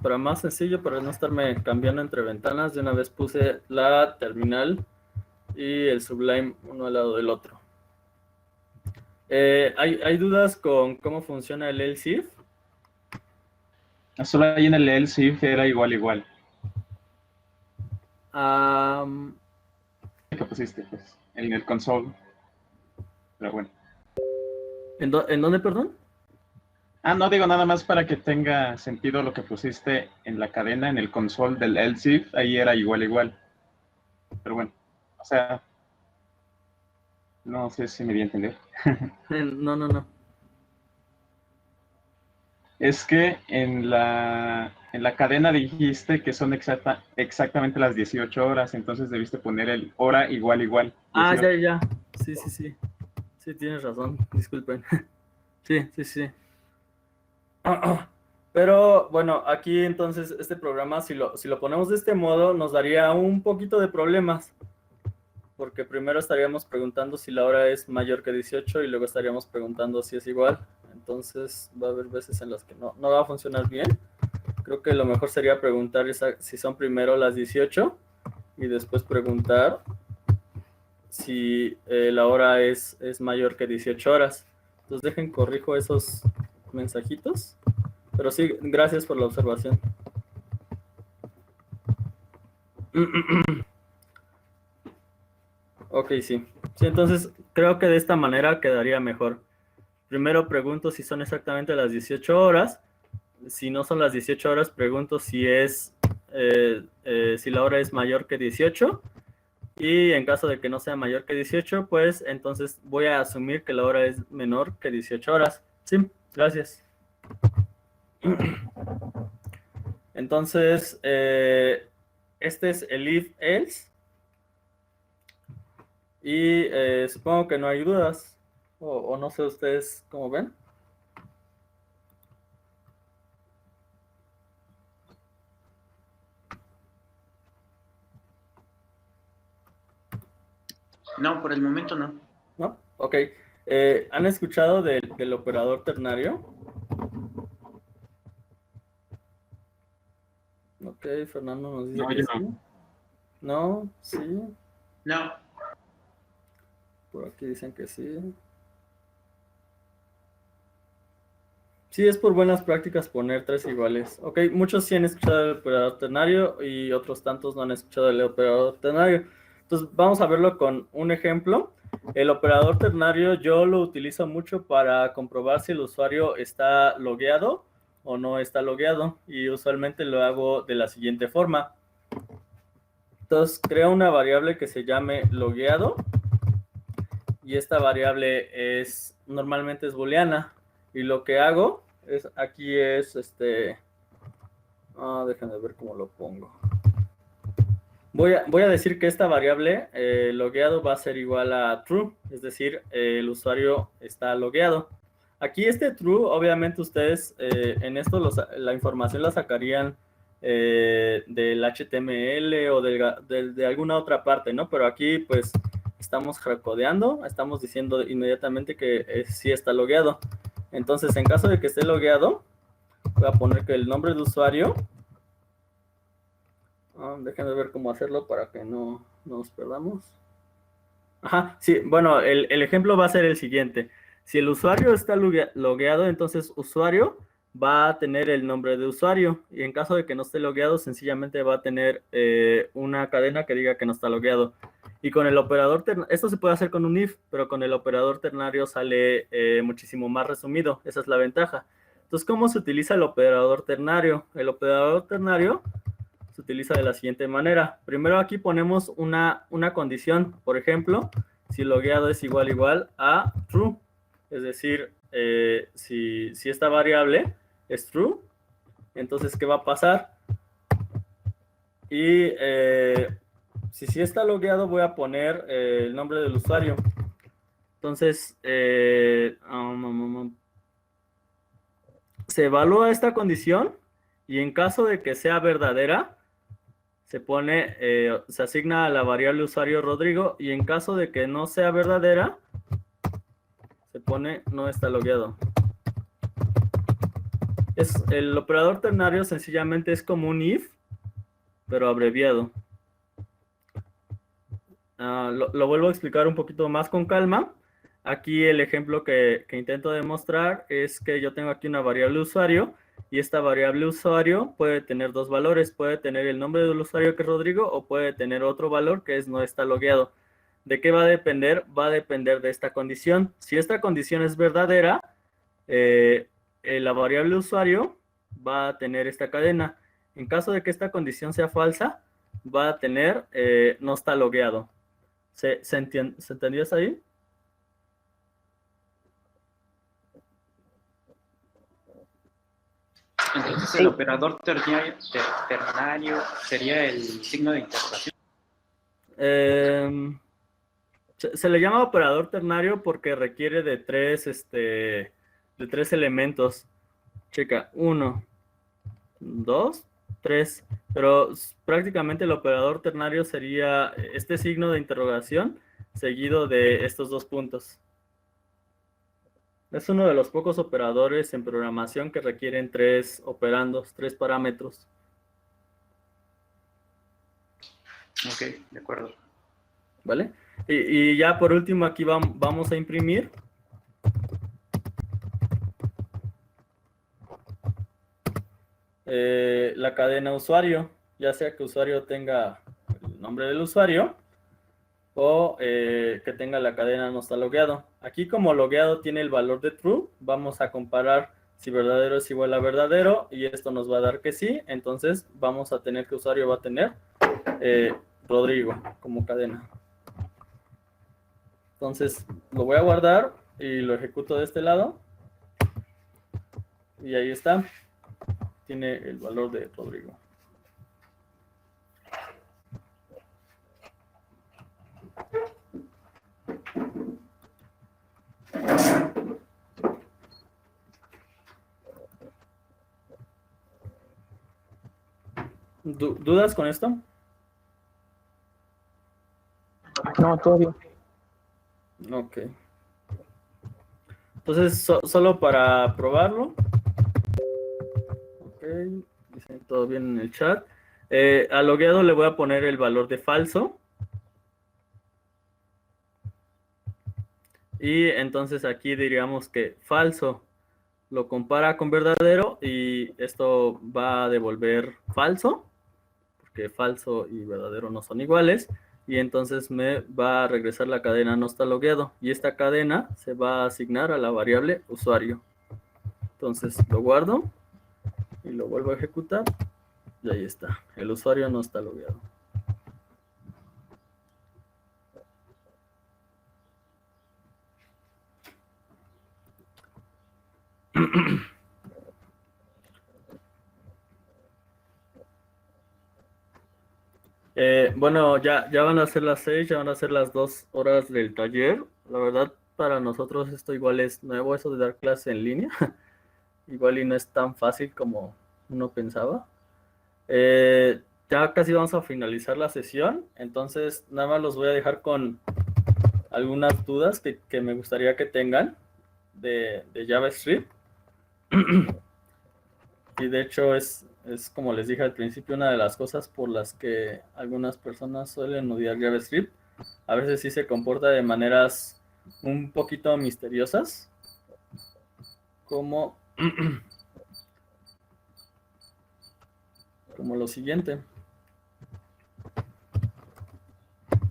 para más sencillo, para no estarme cambiando entre ventanas, de una vez puse la terminal y el Sublime uno al lado del otro. ¿Hay dudas con cómo funciona el else if? Solo ahí en el else if era igual. ¿Qué pusiste? Pues, en el console. Pero bueno. ¿En dónde, perdón? No digo nada más para que tenga sentido lo que pusiste en la cadena, en el console del else if, ahí era igual. Pero bueno, o sea, no sé si me di a entender. No. Es que en la cadena dijiste que son exactamente las 18 horas, entonces debiste poner el hora igual. 18. Ya. Sí. Sí, tienes razón, disculpen. Sí. Pero bueno, aquí entonces este programa, si lo ponemos de este modo, nos daría un poquito de problemas. Porque primero estaríamos preguntando si la hora es mayor que 18 y luego estaríamos preguntando si es igual. Entonces va a haber veces en las que no va a funcionar bien. Creo que lo mejor sería preguntar si son primero las 18 y después preguntar si la hora es mayor que 18 horas. Entonces dejen, corrijo esos mensajitos. Pero sí, gracias por la observación. Ok, sí. Sí, entonces creo que de esta manera quedaría mejor. Primero pregunto si son exactamente las 18 horas. Si no son las 18 horas, pregunto si si la hora es mayor que 18. Y en caso de que no sea mayor que 18, pues entonces voy a asumir que la hora es menor que 18 horas. Sí, gracias. Entonces, este es el if-else. Y supongo que no hay dudas. O no sé ustedes cómo ven. No, por el momento no. ¿No? Ok. ¿Han escuchado del operador ternario? Ok, Fernando nos dice que sí. No, sí. No. Por aquí dicen que sí. Sí, es por buenas prácticas poner tres iguales. Ok, muchos sí han escuchado el operador ternario y otros tantos no han escuchado el operador ternario. Entonces vamos a verlo con un ejemplo. El operador ternario yo lo utilizo mucho para comprobar si el usuario está logueado o no está logueado. Y usualmente lo hago de la siguiente forma. Entonces creo una variable que se llame logueado. Y esta variable normalmente es booleana. Y lo que hago aquí es déjenme ver cómo lo pongo. Voy a decir que esta variable logueado va a ser igual a true, es decir, el usuario está logueado. Aquí true, obviamente ustedes en esto la información la sacarían del HTML o de alguna otra parte, ¿no? Pero aquí, pues, estamos hardcodeando, estamos diciendo inmediatamente que sí está logueado. Entonces, en caso de que esté logueado, voy a poner que el nombre de usuario, déjenme ver cómo hacerlo para que no nos perdamos. Ajá, sí, bueno, el ejemplo va a ser el siguiente. Si el usuario está logueado, entonces usuario va a tener el nombre de usuario, y en caso de que no esté logueado, sencillamente va a tener una cadena que diga que no está logueado. Y con el operador ternario, esto se puede hacer con un if, pero con el operador ternario sale muchísimo más resumido. Esa es la ventaja. Entonces, ¿cómo se utiliza el operador ternario? El operador ternario se utiliza de la siguiente manera. Primero aquí ponemos una condición. Por ejemplo, si logueado es igual a true. Es decir, si esta variable es true, entonces, ¿qué va a pasar? Y si está logueado, voy a poner el nombre del usuario. Entonces, se evalúa esta condición y en caso de que sea verdadera, se asigna a la variable usuario Rodrigo, y en caso de que no sea verdadera, se pone no está logueado. El operador ternario sencillamente es como un if, pero abreviado. Lo vuelvo a explicar un poquito más con calma. Aquí el ejemplo que intento demostrar es que yo tengo aquí una variable usuario, y esta variable usuario puede tener dos valores. Puede tener el nombre del usuario, que es Rodrigo, o puede tener otro valor que es no está logueado. ¿De qué va a depender? Va a depender de esta condición. Si esta condición es verdadera, la variable usuario va a tener esta cadena. En caso de que esta condición sea falsa, va a tener no está logueado. ¿Se entendió hasta ahí? Entonces el operador ternario sería el signo de interrogación. Se le llama operador ternario porque requiere de tres elementos. Checa, 1, 2, 3. Pero prácticamente el operador ternario sería este signo de interrogación seguido de estos dos puntos. Es uno de los pocos operadores en programación que requieren tres operandos, tres parámetros. Ok, de acuerdo. ¿Vale? Y ya por último aquí vamos a imprimir. La cadena usuario, ya sea que usuario tenga el nombre del usuario o que tenga la cadena no está logueado. Aquí, como logueado tiene el valor de true, vamos a comparar si verdadero es igual a verdadero, y esto nos va a dar que sí. Entonces vamos a tener que usuario va a tener Rodrigo como cadena. Entonces lo voy a guardar y lo ejecuto de este lado, y ahí está, tiene el valor de Rodrigo. ¿Dudas con esto? No, todo bien. Ok. Entonces, solo para probarlo. Ok, dicen todo bien en el chat. Al logueado le voy a poner el valor de falso. Y entonces aquí diríamos que falso lo compara con verdadero, y esto va a devolver falso, porque falso y verdadero no son iguales. Y entonces me va a regresar la cadena no está logueado, y esta cadena se va a asignar a la variable usuario. Entonces lo guardo y lo vuelvo a ejecutar, y ahí está, el usuario no está logueado. Bueno, ya van a ser las 6, ya van a ser las 2 horas del taller. La verdad, para nosotros esto igual es nuevo, eso de dar clase en línea. Igual y no es tan fácil como uno pensaba. Ya casi vamos a finalizar la sesión, entonces nada más los voy a dejar con algunas dudas que me gustaría que tengan de JavaScript. Y de hecho es como les dije al principio, una de las cosas por las que algunas personas suelen odiar JavaScript. A veces sí se comporta de maneras un poquito misteriosas, como lo siguiente.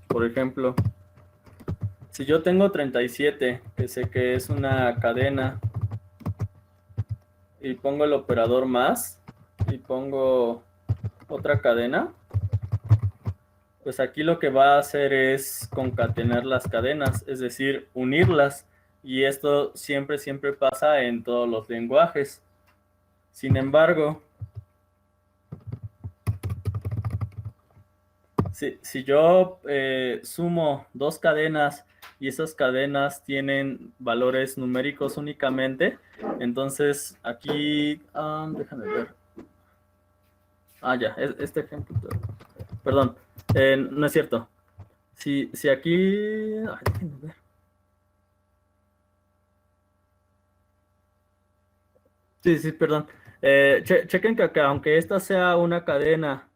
Por ejemplo, si yo tengo 37, que sé que es una cadena, y pongo el operador más, y pongo otra cadena, pues aquí lo que va a hacer es concatenar las cadenas, es decir, unirlas, y esto siempre pasa en todos los lenguajes. Sin embargo, si yo sumo dos cadenas y esas cadenas tienen valores numéricos únicamente, entonces aquí, déjame ver. Ya, este ejemplo, perdón, no es cierto. Si aquí, déjenme ver. Sí, perdón. Chequen que aunque esta sea una cadena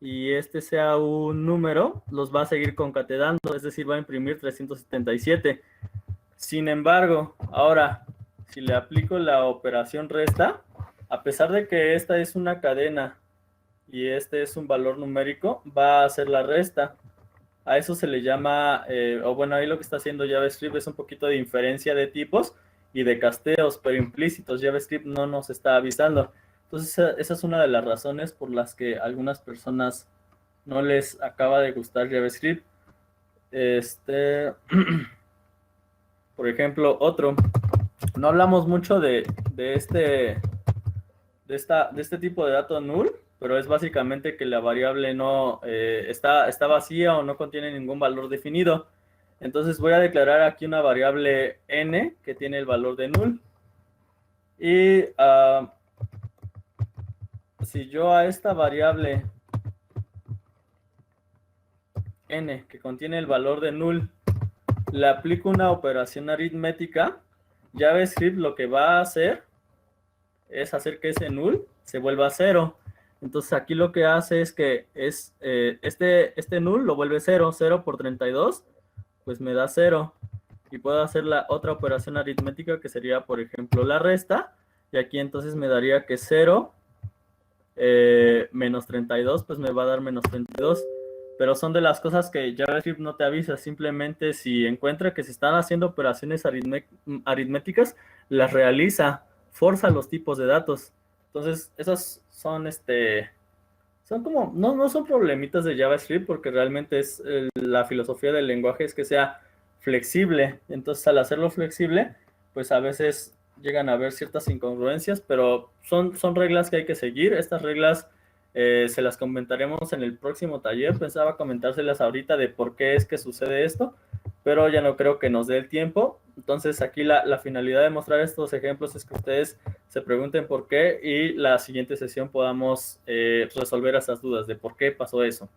y este sea un número, los va a seguir concatenando, es decir, va a imprimir 377. Sin embargo, ahora, si le aplico la operación resta, a pesar de que esta es una cadena y este es un valor numérico, va a hacer la resta. A eso se le llama, o bueno, ahí lo que está haciendo JavaScript es un poquito de inferencia de tipos y de casteos, pero implícitos. JavaScript no nos está avisando. Entonces, esa es una de las razones por las que a algunas personas no les acaba de gustar JavaScript. Por ejemplo, otro. No hablamos mucho de este tipo de dato null, pero es básicamente que la variable no está vacía o no contiene ningún valor definido. Entonces voy a declarar aquí una variable n que tiene el valor de null. Y si yo a esta variable n que contiene el valor de null le aplico una operación aritmética, JavaScript lo que va a hacer es hacer que ese null se vuelva 0. Entonces aquí lo que hace es que este null lo vuelve 0. 0 por 32, pues me da 0. Y puedo hacer la otra operación aritmética que sería, por ejemplo, la resta. Y aquí entonces me daría que 0 menos 32, pues me va a dar menos 32. Pero son de las cosas que JavaScript no te avisa. Simplemente si encuentra que se están haciendo operaciones aritméticas, las realiza, forza los tipos de datos. Entonces, esas son son como, no son problemitas de JavaScript, porque realmente es la filosofía del lenguaje es que sea flexible. Entonces, al hacerlo flexible, pues a veces llegan a haber ciertas incongruencias, pero son reglas que hay que seguir. Estas reglas se las comentaremos en el próximo taller. Pensaba comentárselas ahorita de por qué es que sucede esto, pero ya no creo que nos dé el tiempo. Entonces aquí la finalidad de mostrar estos ejemplos es que ustedes se pregunten por qué y la siguiente sesión podamos resolver esas dudas de por qué pasó eso.